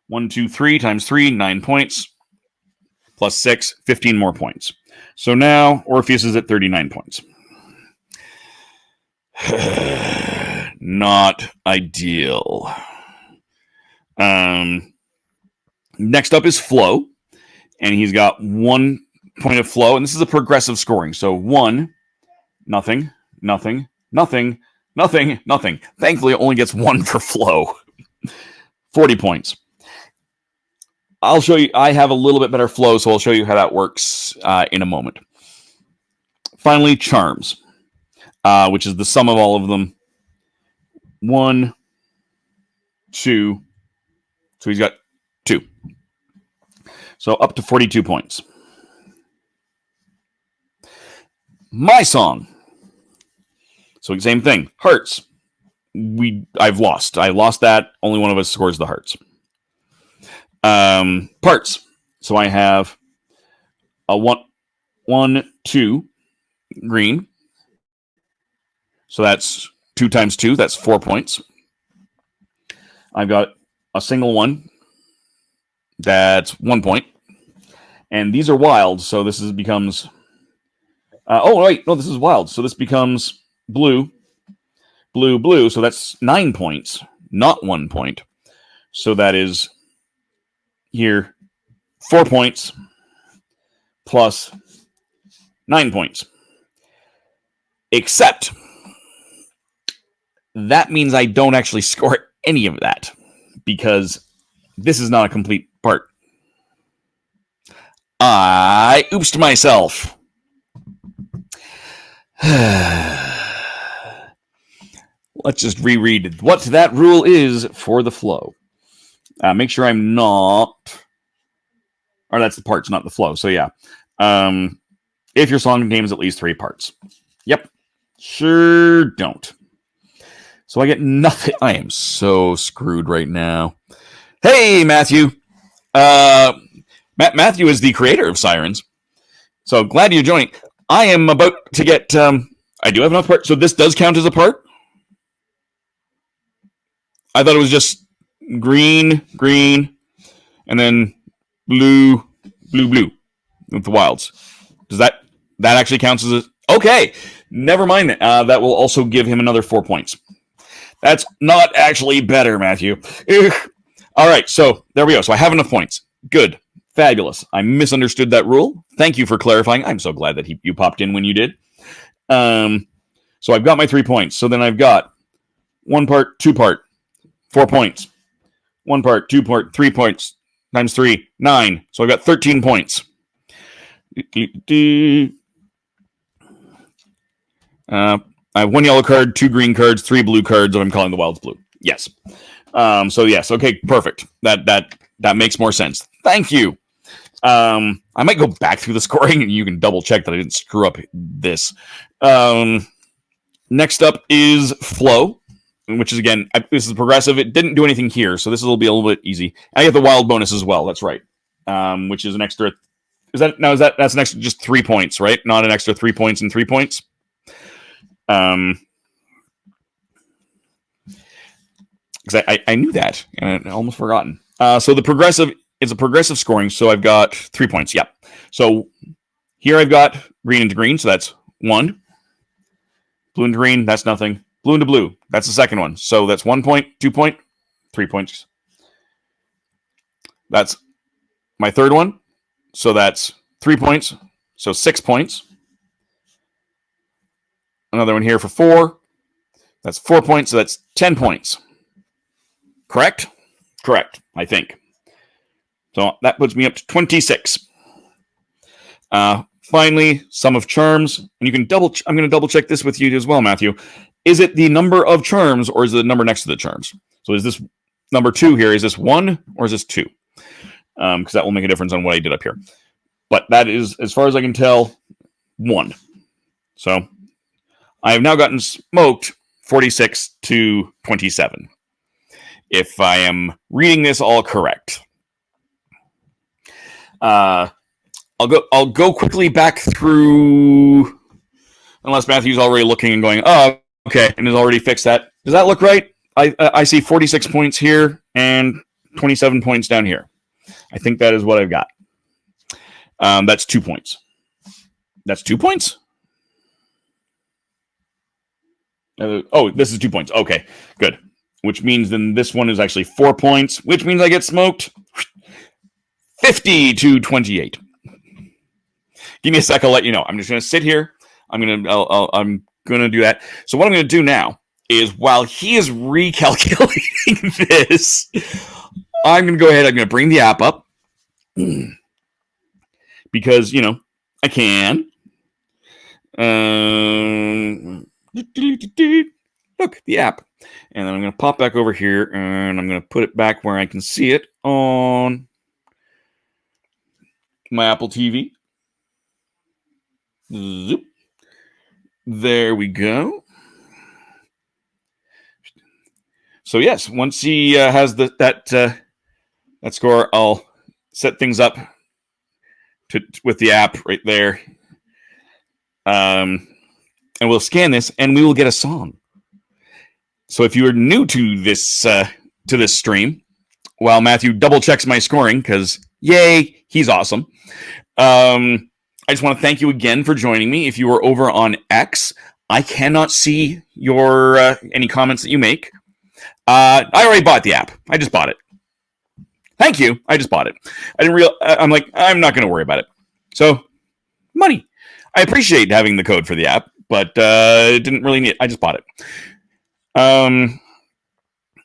1, 2, 3 times 3, 9 points. Plus 6, 15 more points. So now Orpheus is at 39 points. Not ideal. Next up is flow. And he's got 1 point of flow. And this is a progressive scoring. So 1, nothing, nothing, nothing, nothing, nothing. Thankfully, it only gets 1 for flow. 40 points. I'll show you. I have a little bit better flow, so I'll show you how that works in a moment. Finally, charms, which is the sum of all of them. 1, 2. So he's got 2. So up to 42 points. My song. So same thing. Hearts. I've lost. I lost that. Only one of us scores the hearts. Parts. So I have a 1, 2 green. So that's 2 times 2. That's 4 points. I've got a single one. That's 1 point. And these are wild, so this becomes... oh, wait. No, this is wild. So this becomes blue, blue, blue. So that's 9 points, not 1 point. So that is here 4 points plus 9 points. Except that means I don't actually score any of that because this is not a complete part. I oopsed myself. Let's just reread what that rule is for the flow. Make sure I'm not... Or that's the parts, not the flow. So yeah. If your song contains at least 3 parts. Yep. Sure don't. So I get nothing. I am so screwed right now. Hey, Matthew. Matthew is the creator of Sirens. So glad you're joining. I am about to get... I do have enough parts. So this does count as a part? I thought it was just green, green, and then blue, blue, blue with the wilds. Does that actually counts as a... Okay, never mind. That will also give him another 4 points. That's not actually better, Matthew. Ugh. All right, so there we go. So I have enough points. Good. Fabulous. I misunderstood that rule. Thank you for clarifying. I'm so glad that you popped in when you did. So I've got my 3 points. So then I've got 1 part, 2 part, 4 points. 1 part, 2 part, 3 points times 3, 9. So I've got 13 points. I have 1 yellow card, 2 green cards, 3 blue cards, and I'm calling the wilds blue. Yes. So yes. Okay. Perfect. That makes more sense. Thank you. I might go back through the scoring and you can double check that I didn't screw up this. Next up is flow, which is again, this is progressive. It didn't do anything here, so this will be a little bit easy. I get the wild bonus as well. That's right. Which is an extra. That's an extra just 3 points, right? Not an extra 3 points and 3 points. Because I knew that and I almost forgotten. So the progressive is a progressive scoring. So I've got 3 points. Yep. So here I've got green into green. So that's 1. Blue into green. That's nothing. Blue into blue. That's the second one. So that's 1 point, 2 point, 3 points. That's my third one. So that's 3 points. So 6 points. Another one here for 4. That's 4 points. So that's 10 points. Correct? Correct, I think. So that puts me up to 26. Finally, sum of charms. And you can I'm going to double check this with you as well, Matthew. Is it the number of charms or is it the number next to the charms? So is this number 2 here? Is this 1 or is this 2? Because that will make a difference on what I did up here. But that is, as far as I can tell, 1. So I have now gotten smoked 46 to 27. If I am reading this all correct. I'll go quickly back through, unless Matthew's already looking and going, oh, okay, and has already fixed that. Does that look right? I see 46 points here and 27 points down here. I think that is what I've got. That's 2 points. That's 2 points? This is 2 points. Okay, good. Which means then this one is actually 4 points, which means I get smoked 50 to 28. Give me a sec, I'll let you know. I'm just going to sit here. I'm going to do that. So what I'm going to do now is while he is recalculating this, I'm going to go ahead. I'm going to bring the app up because, I can. Look, the app. And then I'm going to pop back over here and I'm going to put it back where I can see it on my Apple TV. Zoop. There we go. So yes, once he has that score, I'll set things up with the app right there, and we'll scan this, and we will get a song. So if you are new to this stream, while Matthew double checks my scoring, because yay, he's awesome. I just want to thank you again for joining me. If you are over on X, I cannot see your any comments that you make. I already bought the app. I just bought it. Thank you. I just bought it. I'm like, I'm not going to worry about it. So, money. I appreciate having the code for the app, but didn't really need it. I just bought it.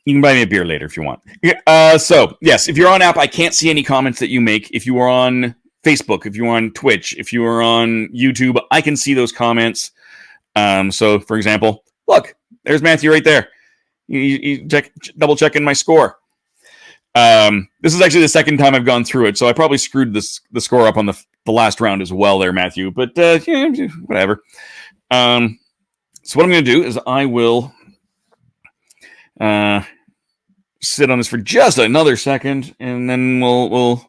You can buy me a beer later if you want. So, yes, if you're on app, I can't see any comments that you make. If you are on Facebook, if you're on Twitch, if you are on YouTube, I can see those comments. So, for example, look, there's Matthew right there. You double checking my score. This is actually the second time I've gone through it, so I probably screwed the score up on the last round as well there, Matthew. But yeah, whatever. So what I'm going to do is I will sit on this for just another second, and then we'll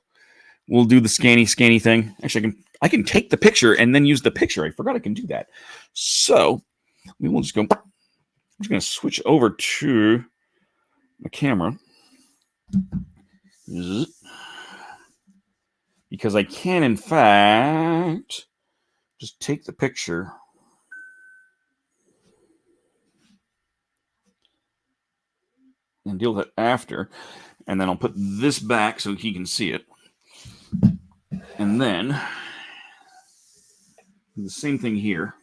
do the scanny thing. Actually, I can take the picture and then use the picture. I forgot I can do that. So we will just go. I'm just going to switch over to the camera because I can, in fact, just take the picture and deal with it after, and then I'll put this back so he can see it, and then the same thing here.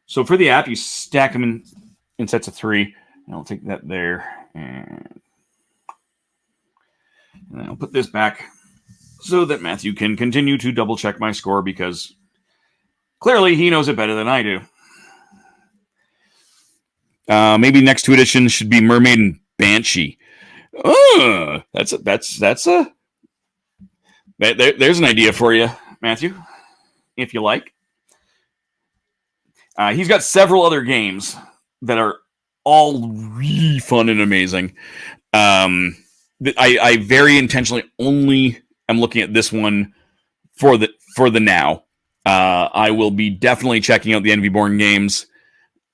So for the app, you stack them in sets of 3. And I'll take that there, and then I'll put this back so that Matthew can continue to double check my score because clearly he knows it better than I do. Maybe next 2 editions should be Mermaid and Banshee. There's an idea for you, Matthew, if you like. He's got several other games that are all really fun and amazing. I very intentionally only am looking at this one for the now. I will be definitely checking out the Envy Born Games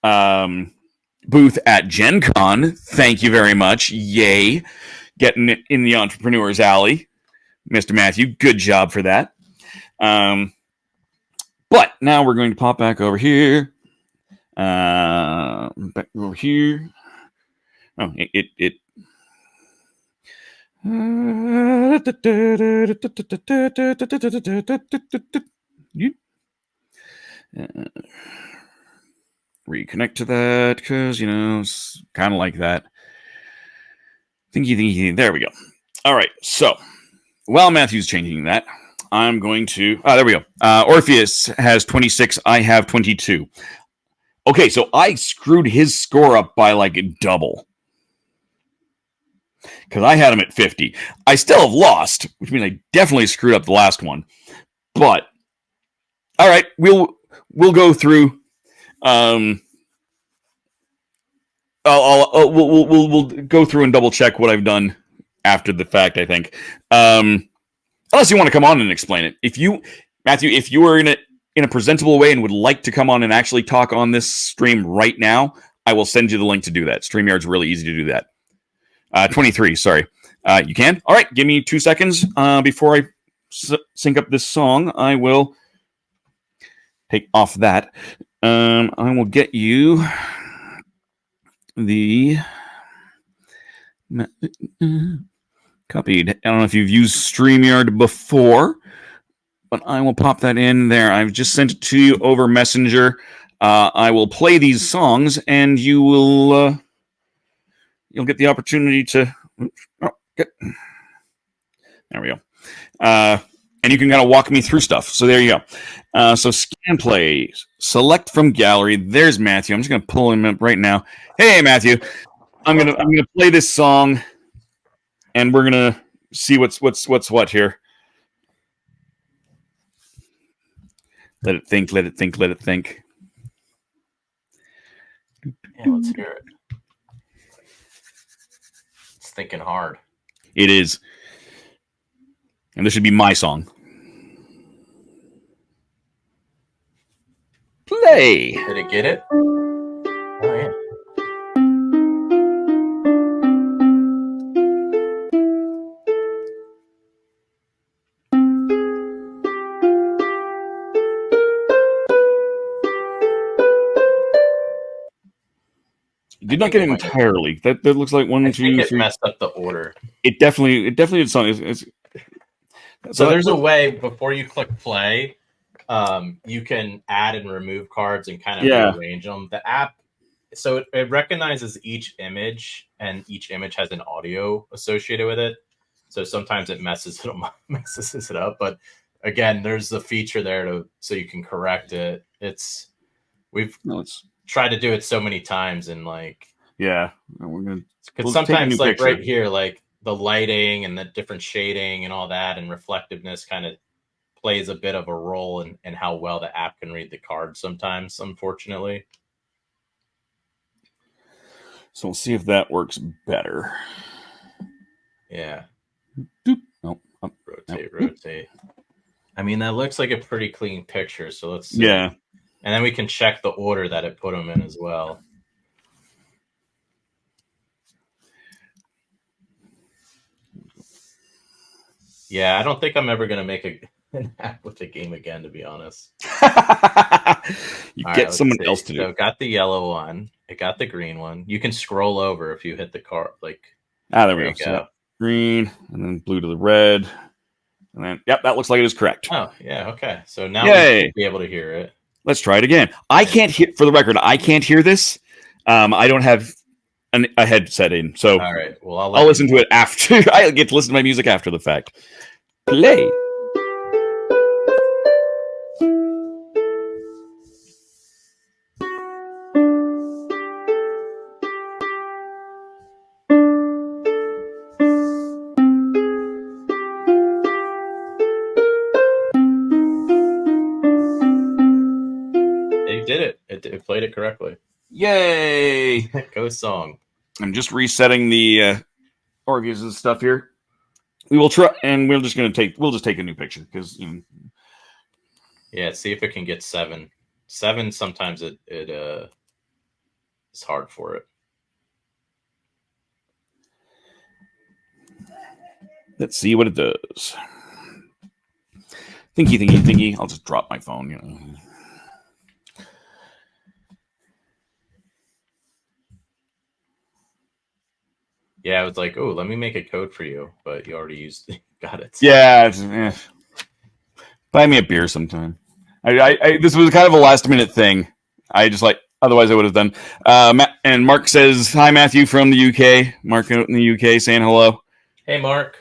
booth at Gen Con. Thank you very much. Yay. Getting it in the Entrepreneur's Alley. Mr. Matthew, good job for that. But now we're going to pop back over here. Back over here. Oh, it reconnect to that because it's kind of like that. Thinky. There we go. All right. So while Matthew's changing that, I'm going to. There we go. Orpheus has 26. I have 22. Okay, so I screwed his score up by like double because I had him at 50. I still have lost, which means I definitely screwed up the last one. But all right, we'll go through. We'll go through and double check what I've done after the fact. I think, unless you want to come on and explain it. Matthew, if you are in a presentable way and would like to come on and actually talk on this stream right now, I will send you the link to do that. StreamYard's really easy to do that. 23, sorry. You can? All right, give me 2 seconds before I sync up this song. I will take off that. I will get you the copied. I don't know if you've used StreamYard before, but I will pop that in there. I've just sent it to you over Messenger. I will play these songs, and you'll get the opportunity to. There we go. And you can kind of walk me through stuff. So there you go. So scan play, select from gallery. There's Matthew. I'm just gonna pull him up right now. Hey, Matthew. I'm gonna play this song, and we're gonna see what's what here. Let it think. Yeah, let's hear it. It's thinking hard. It is. And this should be my song. Play. Did it get it? Oh, yeah. Did not get it entirely. That looks like one, I two, think it three. messed up the order. It definitely did something. So there's a way before you click play, you can add and remove cards and kind of rearrange them. The app, so it recognizes each image, and each image has an audio associated with it. So sometimes it messes it up. But again, there's the feature there so you can correct it. We've tried to do it so many times, and we're gonna, because sometimes right here, like the lighting and the different shading and all that and reflectiveness kind of plays a bit of a role in how well the app can read the cards sometimes, unfortunately. So we'll see if that works better. Yeah. Doop. Nope. Rotate. I mean, that looks like a pretty clean picture, so let's see. Yeah. And then we can check the order that it put them in as well. Yeah, I don't think I'm ever going to make an app with the game again, to be honest. You get someone else to do. So it got the yellow one. It got the green one. You can scroll over if you hit the card. There we go. So green, and then blue to the red. And then, that looks like it is correct. Oh, yeah, okay. So now we should be able to hear it. Let's try it again. I can't hear, for the record, I can't hear this. I don't have a headset in. So all right. Well, I'll listen to it after. I get to listen to my music after the fact. Play. It did it. It played it correctly. Yay! Go song. I'm just resetting the overviews of stuff here. We will try, and we'll just take a new picture because Yeah, see if it can get 7. 7 sometimes it it's hard for it. Let's see what it does. Thinky. I'll just drop my phone. Yeah, I was like, oh, let me make a code for you, but you already got it. Yeah, buy me a beer sometime. This was kind of a last minute thing. I just otherwise I would have done. And Mark says, hi, Matthew from the UK. Mark out in the UK saying hello. Hey, Mark.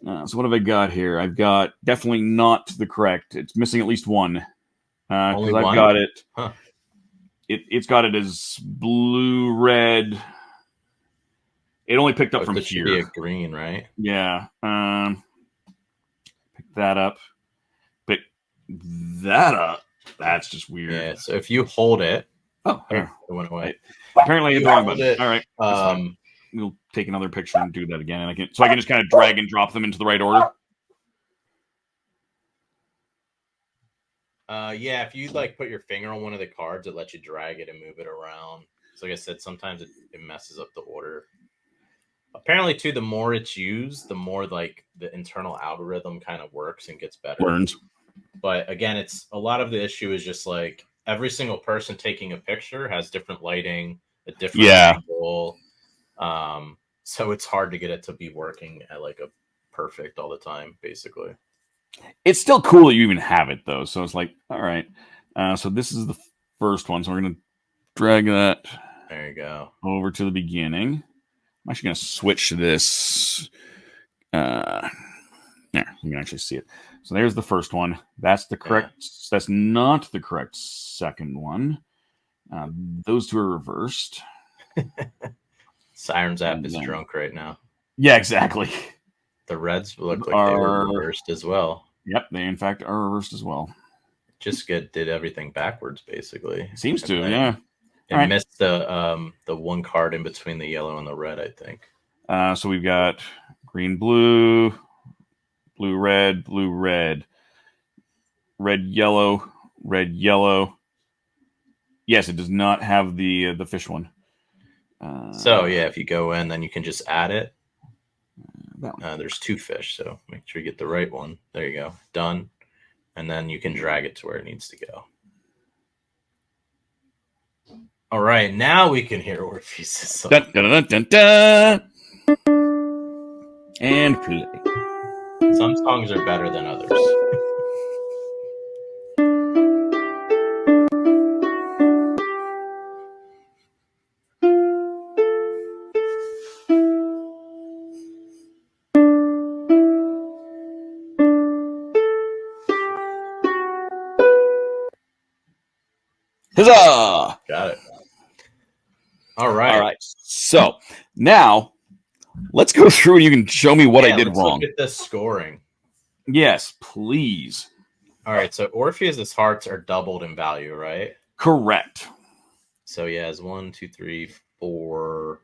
So what have I got here? I've got definitely not the correct. It's missing at least one. Only one? I've got it. Huh. It's got it as blue, red. It only picked up from here. It should be a green, right? Yeah. Pick that up. Pick that up. That's just weird. Yeah. So if you hold it, it went away. Apparently, I hit the wrong button. All right. We'll take another picture and do that again, and I can just kind of drag and drop them into the right order. Yeah. If you put your finger on one of the cards, it lets you drag it and move it around. So like I said, sometimes it messes up the order. Apparently, too, the more it's used, the more the internal algorithm kind of works and gets better. Learns. But again, it's a lot of the issue is just every single person taking a picture has different lighting, a different angle. So it's hard to get it to be working at a perfect all the time, basically. It's still cool that you even have it though. So it's all right. So this is the first one. So we're gonna drag that. There you go. Over to the beginning. I'm actually going to switch this. There, you can actually see it. So there's the first one. That's the correct. Yeah. That's not the correct second one. Those two are reversed. Sirens app is drunk right now. Yeah, exactly. The reds look like they were reversed as well. Yep, they in fact are reversed as well. Just did everything backwards, basically. Seems to, yeah. It missed the one card in between the yellow and the red, I think. So we've got green, blue, blue, red, red, yellow. Yes, it does not have the fish one. So yeah, if you go in, then you can just add it. That one. There's 2 fish, so make sure you get the right one. There you go. Done. And then you can drag it to where it needs to go. All right, now we can hear Orpheus' song. Dun, dun, dun, dun, dun. And play. Some songs are better than others. Huzzah! Got it. All right. All right. So now let's go through and you can show me what I did wrong. Look at the scoring. Yes, please. All right. So Orpheus's hearts are doubled in value, right? Correct. So he has 1, 2, 3, 4,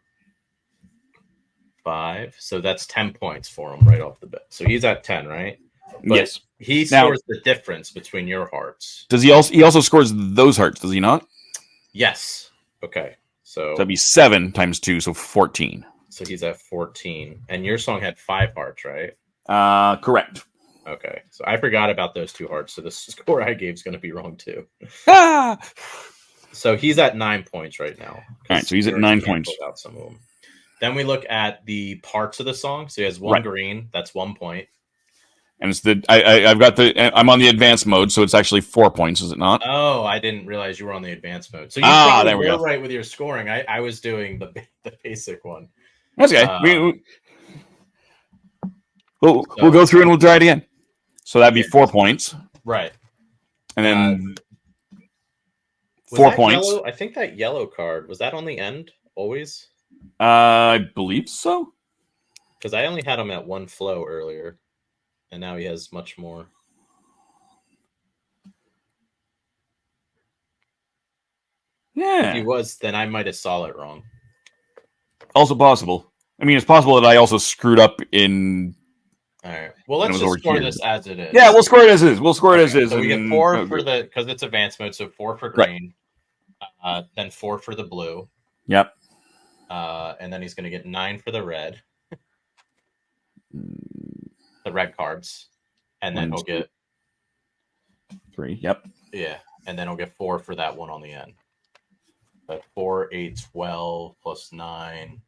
5. So that's 10 points for him right off the bat. So he's at 10, right? But yes. He scores the difference between your hearts. Does he also? He also scores those hearts, does he not? Yes. Okay. So that'd be 7 times 2, so 14. So he's at 14, and your song had 5 hearts, right? Correct. Okay. So I forgot about those 2 hearts. So the score I gave is going to be wrong too. Ah! So he's at 9 points right now. All right. So he's at 9 points. Out some of them. Then we look at the parts of the song. So he has 1 green. That's 1 point. And it's I've got I'm on the advanced mode, so it's actually 4 points, is it not? Oh, I didn't realize you were on the advanced mode. So you probably there we go. Right with your scoring. I was doing the basic one. That's okay. We'll go through and we'll try it again. So that'd be 4 points. Right. And then 4 points. Yellow? I think that yellow card, was that on the end always? I believe so. Because I only had him at 1 flow earlier. And now he has much more. Yeah. If he was, then I might have saw it wrong. Also possible. I mean, it's possible that I also screwed up in... All right. Well, let's just score this as it is. Yeah, we'll score it as is. We'll score it as is. So we get 4 for the... Because it's advanced mode, so 4 for green. Right. Then 4 for the blue. Yep. And then he's going to get 9 for the red. The red cards, and then he'll get 3. Yep. Yeah, and then he'll get 4 for that one on the end. But 4, 8, 12 plus 9.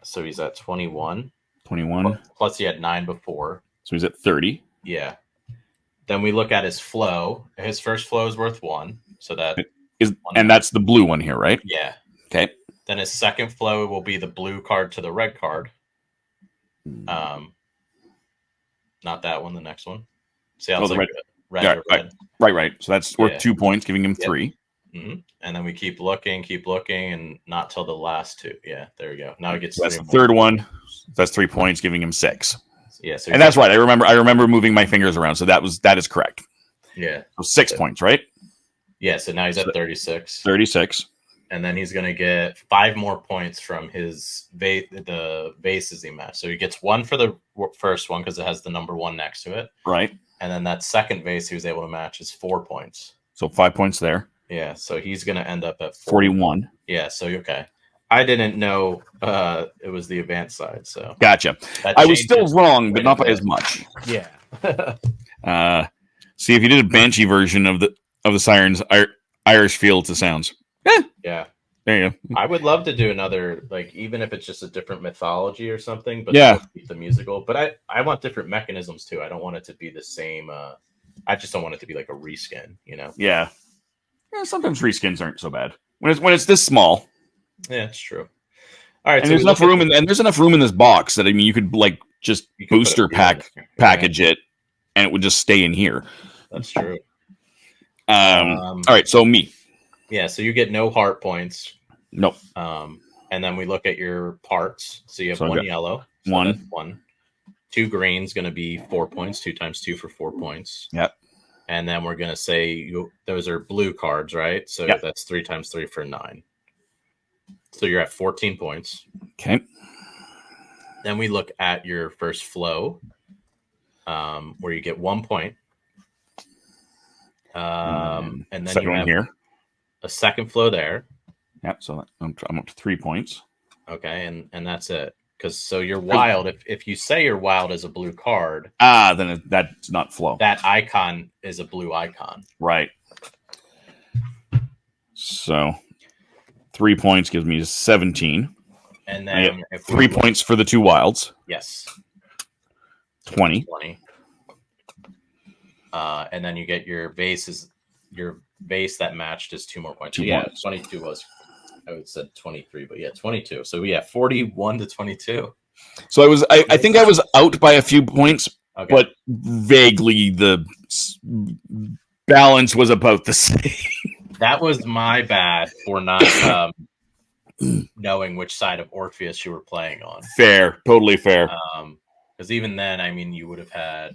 So he's at 21. 21. Plus he had 9 before. So he's at 30. Yeah. Then we look at his flow. His first flow is worth 1. So that is, and that's the blue one here, right? Yeah. Okay. Then his second flow will be the blue card to the red card. Not that one, the next one. See how it's like red. Right. So that's worth 2 points, giving him 3. Mm-hmm. And then we keep looking, and not till the last 2. Yeah, there we go. Now he gets. So that's the third one. That's 3 points, giving him 6. Yeah, so and that's right. I remember moving my fingers around, so that is correct. Yeah. So 6 points, right? Yeah. So now he's at 36. 36. And then he's going to get 5 more points from his the vases he matched. So he gets 1 for the first one because it has the number 1 next to it. Right. And then that second vase he was able to match is 4 points. So 5 points there. Yeah. So he's going to end up at 41. Yeah. So okay. I didn't know it was the advanced side. So gotcha. I was still wrong, but not by as much. Yeah. See, if you did a Banshee version of the Sirens Irish feel to sounds. Yeah. There you go. I would love to do another, like, even if it's just a different mythology or something, but the musical. But I want different mechanisms too. I don't want it to be the same. I just don't want it to be like a reskin, you know? Yeah. Sometimes reskins aren't so bad when it's this small. Yeah, it's true. All right, and there's enough room and there's enough room in this box that you could like just booster package it, and it would just stay in here. That's true. All right, so me. Yeah, so you get no heart points. Nope. And then we look at your parts. So you have 1 yellow. So 1. That's 1. 2 green's going to be 4 points. 2 times 2 for 4 points. Yep. And then we're going to say those are blue cards, right? So that's 3 times 3 for 9. So you're at 14 points. Okay. Then we look at your first flow, where you get 1 point. And then you have here. A second flow there. Yep. So I'm up to 3 points. Okay, and that's it. Because so you're wild. If you say you're wild as a blue card, then that's not flow. That icon is a blue icon. Right. So 3 points gives me 17. And then if 3 points for the 2 wilds. Yes. 20. And then you get your base that matched is 2 more points. 22 was, I would said 23, but 22. So 41 to 22. So I think I was out by a few points, but vaguely the balance was about the same. That was my bad for not knowing which side of Orpheus you were playing on. Fair, totally fair. Because even then, I mean, you would have had,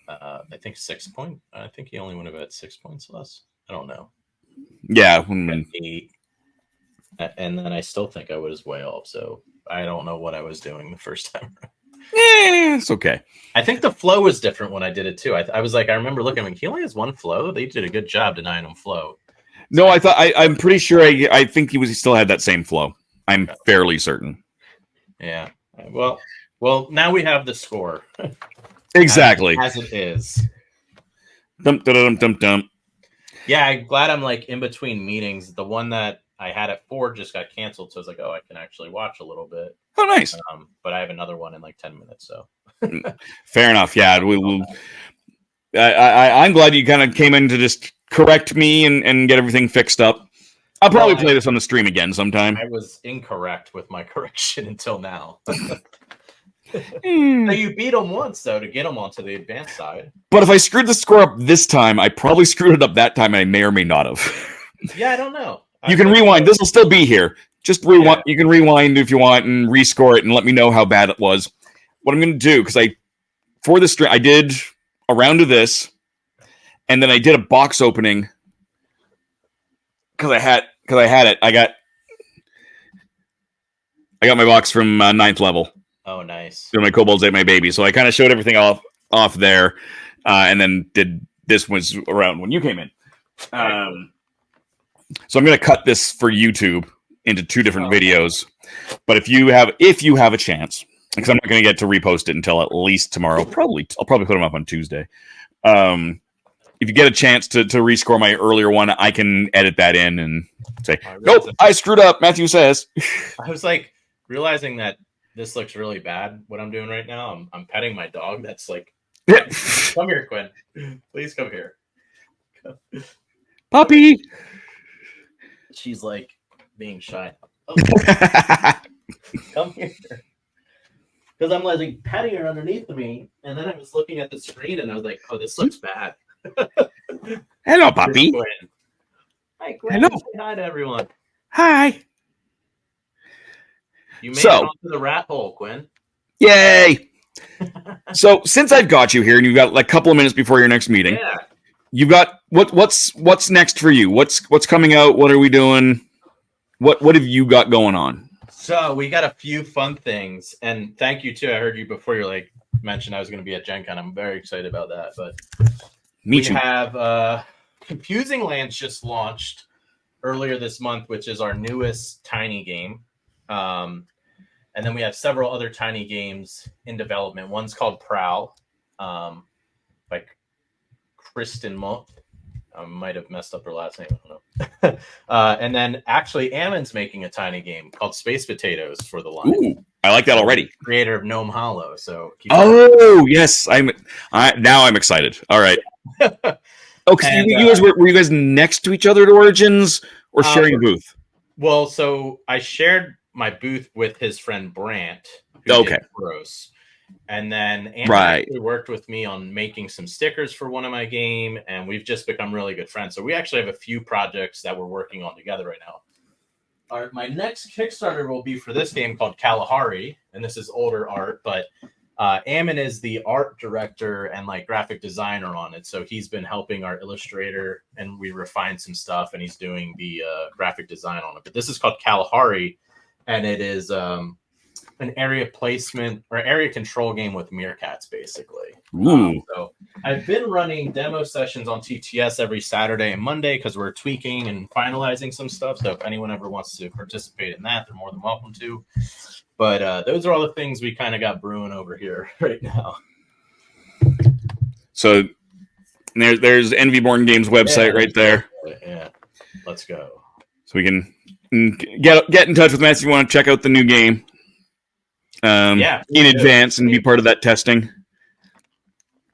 I think 6 points. I think he only would have had 6 points less. I don't know. Yeah. 8. And then I still think I was way off. So I don't know what I was doing the first time. It's okay. I think the flow was different when I did it too. I was like, I remember looking, he only has 1 flow. They did a good job denying him flow. No, I thought I'm pretty sure. I think he still had that same flow. I'm fairly certain. Yeah. Well. Now we have the score. Exactly as it is. Dum dum dum dum. Yeah, I'm glad I'm like in between meetings. The one that I had at 4 just got canceled, so I was like, oh, I can actually watch a little bit. Oh, nice. But I have another one in like 10 minutes. So fair enough. Yeah, I'm glad you kind of came in to just correct me and get everything fixed up. I'll probably play this on the stream again sometime. I was incorrect with my correction until now. So you beat him once, though, to get him onto the advanced side. But if I screwed the score up this time, I probably screwed it up that time, and I may or may not have. Yeah, I don't know. You can rewind. This will still be here. Just rewind. Yeah. You can rewind if you want and rescore it and let me know how bad it was. What I'm going to do, because for the stream, I did a round of this, and then I did a box opening because I had it. I got my box from 9th level. Oh, nice. So my kobolds ate my baby. So I kind of showed everything off there, and then this was around when you came in. So I'm going to cut this for YouTube into 2 different videos. But if you have a chance, because I'm not going to get to repost it until at least tomorrow. I'll probably put them up on Tuesday. If you get a chance to rescore my earlier one, I can edit that in and say, nope, I screwed up. Matthew says. I was like realizing that this looks really bad. What I'm doing right now, I'm petting my dog. That's like, come here, Quinn. Please come here. Puppy. She's like being shy. Oh. Come here. Because I'm like petting her underneath me, and then I was looking at the screen and I was like, oh, this looks bad. Hello, puppy. Hi, Quinn. Hello. Say hi to everyone. Hi. You made it onto the rat hole, Quinn. Yay. So since I've got you here and you've got like a couple of minutes before your next meeting, you've got what's next for you? What's coming out? What are we doing? What have you got going on? So we got a few fun things, and thank you too. I heard you before you mentioned I was going to be at Gen Con. I'm very excited about that. But we have Confusing Lands just launched earlier this month, which is our newest tiny game. And then we have several other tiny games in development. One's called Prowl, by Kristen Monk. I might have messed up her last name. I don't know. And then actually Ammon's making a tiny game called Space Potatoes for the line. Ooh, I like that already. Creator of Gnome Hollow. So yes, now I'm excited. All right. Okay, you guys were you guys next to each other at Origins or sharing a booth? Well, so I shared my booth with his friend Brant. Okay. Gross. And then Andy worked with me on making some stickers for one of my game, and we've just become really good friends. So we actually have a few projects that we're working on together right now. My next Kickstarter will be for this game called Kalahari, and this is older art, but Ammon is the art director and like graphic designer on it. So he's been helping our illustrator, and we refined some stuff, and he's doing the graphic design on it. But this is called Kalahari, and it is an area placement or area control game with meerkats, basically. So I've been running demo sessions on TTS every Saturday and Monday because we're tweaking and finalizing some stuff. So if anyone ever wants to participate in that, they're more than welcome to. But those are all the things we kind of got brewing over here right now. So there's Envyborn Games website right there. Yeah, let's go. So we can get in touch with Matt if you want to check out the new game. In advance and be part of that testing.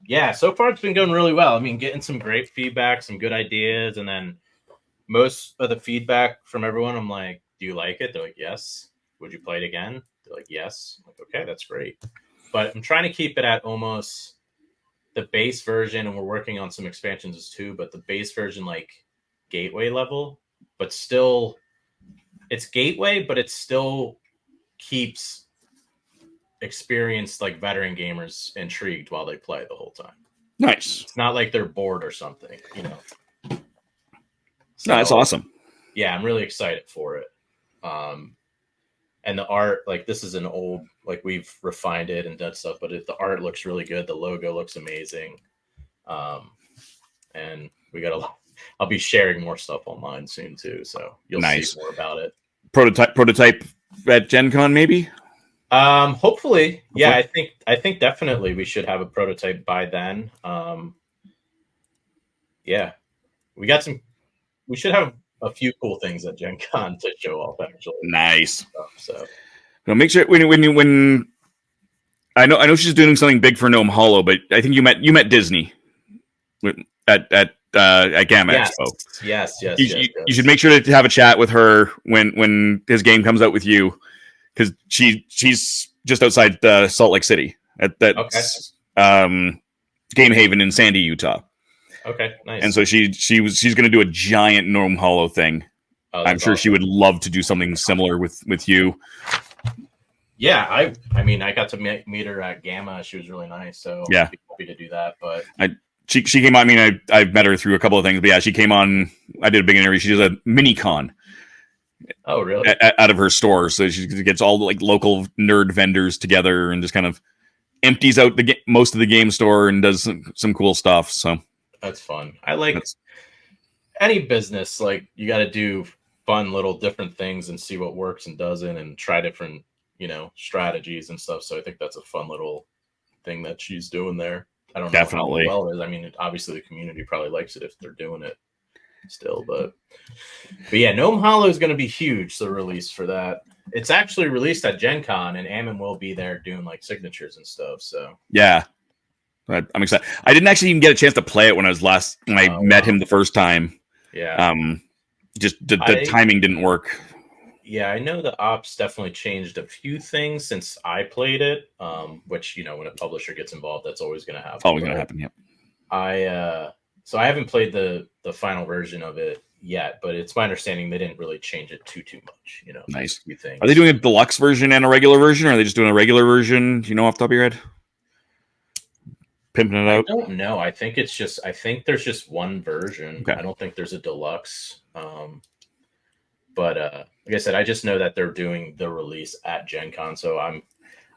Yeah, so far it's been going really well. I mean, getting some great feedback, some good ideas, and then most of the feedback from everyone, I'm like, do you like it? They're like, yes. Would you play it again? They're like, yes. I'm like, okay, that's great. But I'm trying to keep it at almost the base version, and we're working on some expansions too, but the base version, like gateway level, but still, it's gateway, but it still keeps experienced like veteran gamers intrigued while they play the whole time. Nice. It's not like they're bored or something, you know. So, no, that's awesome. Yeah, I'm really excited for it. And the art, like this is an old, like we've refined it and done stuff, but the art looks really good. The logo looks amazing. And we got a lot. I'll be sharing more stuff online soon too, so you'll see more about it. Prototype at Gen Con, maybe? Hopefully. Yeah, I think definitely we should have a prototype by then. Yeah. We should have a few cool things at Gen Con to show off actually. Nice. So make sure when I know she's doing something big for Gnome Hollow, but I think you met Disney at Gamma Expo. Yes. You should make sure to have a chat with her when his game comes out with you, because she's just outside Salt Lake City at Game Haven in Sandy, Utah. Okay, nice. And so she's going to do a giant Gnome Hollow thing. I'm sure she would love to do something similar with you. Yeah, I mean, I got to meet her at Gamma. She was really nice, so yeah, I'd be happy to do that. But she came on. I mean, I've met her through a couple of things, but yeah, she came on. I did a big interview. She does a mini con. Oh, really? Out of her store, so she gets all the like local nerd vendors together and just kind of empties out most of the game store and does some cool stuff. So that's fun. I like any business. Like you got to do fun little different things and see what works and doesn't, and try different strategies and stuff. So I think that's a fun little thing that she's doing there. I don't know how well it is. I mean, obviously the community probably likes it if they're doing it still, but yeah, Gnome Hollow is going to be huge. The release for that, it's actually released at Gen Con, and Ammon will be there doing like signatures and stuff. So yeah, I'm excited. I didn't actually even get a chance to play it when I met him the first time. Yeah, just the timing didn't work. Yeah, I know the ops definitely changed a few things since I played it. Which when a publisher gets involved, that's always going to happen. Always going to happen. Yeah. So I haven't played the final version of it yet, but it's my understanding they didn't really change it too much. Nice. A few things. Are they doing a deluxe version and a regular version, or are they just doing a regular version? Do you know off the top of your head? Pimping it out? I don't know. I think there's just one version. Okay. I don't think there's a deluxe. But like I said, I just know that they're doing the release at Gen Con, so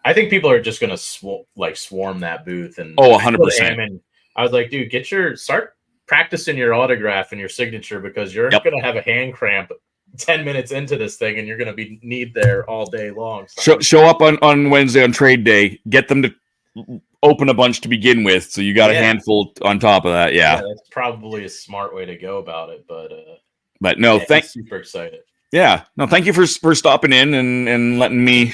I think people are just gonna swarm that booth. And 100%. I was like, dude, start practicing your autograph and your signature, because you're gonna have a hand cramp 10 minutes into this thing, and you're gonna need there all day long. So. Show up on Wednesday on trade day. Get them to open a bunch to begin with, so you got a handful on top of that. Yeah, that's probably a smart way to go about it. But no, super excited. Yeah, no, thank you for stopping in and letting me,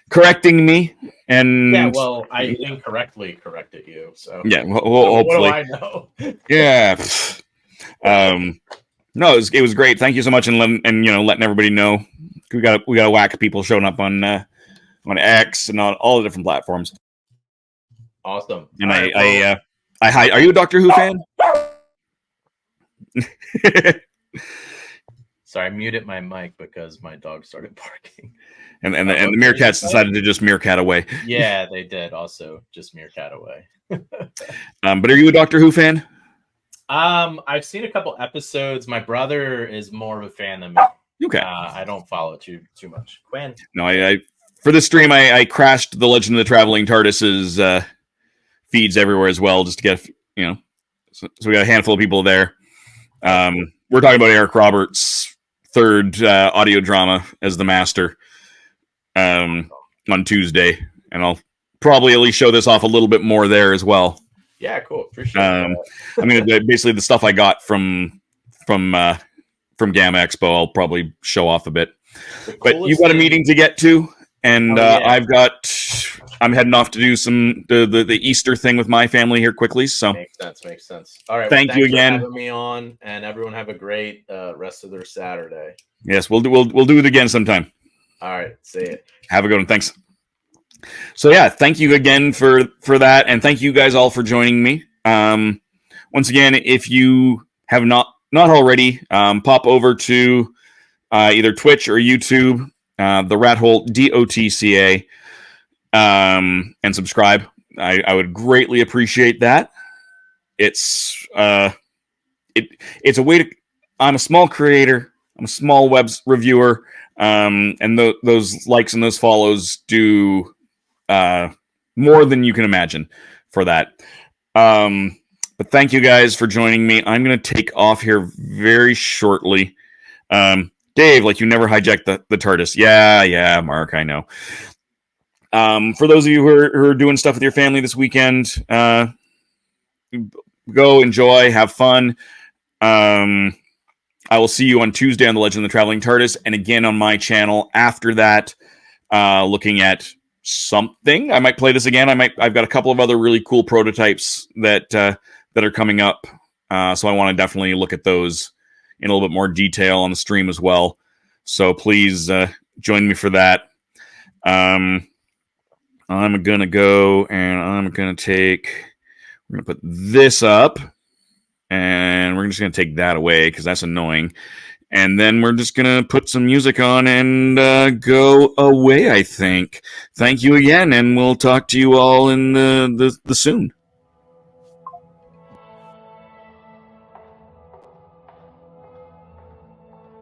correcting me. And yeah, well, I incorrectly corrected you, so yeah, hopefully. What do I know? Yeah. No, it was great. Thank you so much, and letting everybody know we got a whack of people showing up on X and on all the different platforms. Awesome. And I are you a Doctor Who fan? Sorry, I muted my mic because my dog started barking. And the meerkats decided to just meerkat away. Yeah, they did also just meerkat away. But are you a Doctor Who fan? I've seen a couple episodes. My brother is more of a fan than me. Okay. I don't follow too much. Quinn? No, I for this stream, I crashed the Legend of the Traveling TARDIS's feeds everywhere as well, just to get, so we got a handful of people there. We're talking about Eric Roberts' third audio drama as the Master on Tuesday, and I'll probably at least show this off a little bit more there as well. Yeah, cool. Appreciate that. I mean, basically the stuff I got from Gamma Expo, I'll probably show off a bit. But you've got a meeting to get to, and I'm heading off to do the Easter thing with my family here quickly. So makes sense. All right. Thank you again for having me on, and everyone have a great rest of their Saturday. Yes, we'll do it again sometime. All right. See you. Have a good one. Thanks. So yeah, thank you again for that, and thank you guys all for joining me. Once again, if you have not already, pop over to either Twitch or YouTube, TheRatHole.ca, and subscribe. I would greatly appreciate that. It's it's a way to. I'm a small creator. I'm a small web reviewer, and those likes and those follows do more than you can imagine for that. But thank you guys for joining me. I'm going to take off here very shortly. Dave, like you never hijacked the TARDIS. Yeah, Mark, I know. For those of you who are doing stuff with your family this weekend, go enjoy, have fun. I will see you on Tuesday on The Legend of the Traveling TARDIS, and again on my channel after that, looking at something. I might play this again. I've got a couple of other really cool prototypes that are coming up. So I want to definitely look at those in a little bit more detail on the stream as well. So please join me for that. I'm gonna go and I'm gonna put this up, and we're just gonna take that away because that's annoying. And then we're just going to put some music on and go away, I think. Thank you again, and we'll talk to you all in the soon.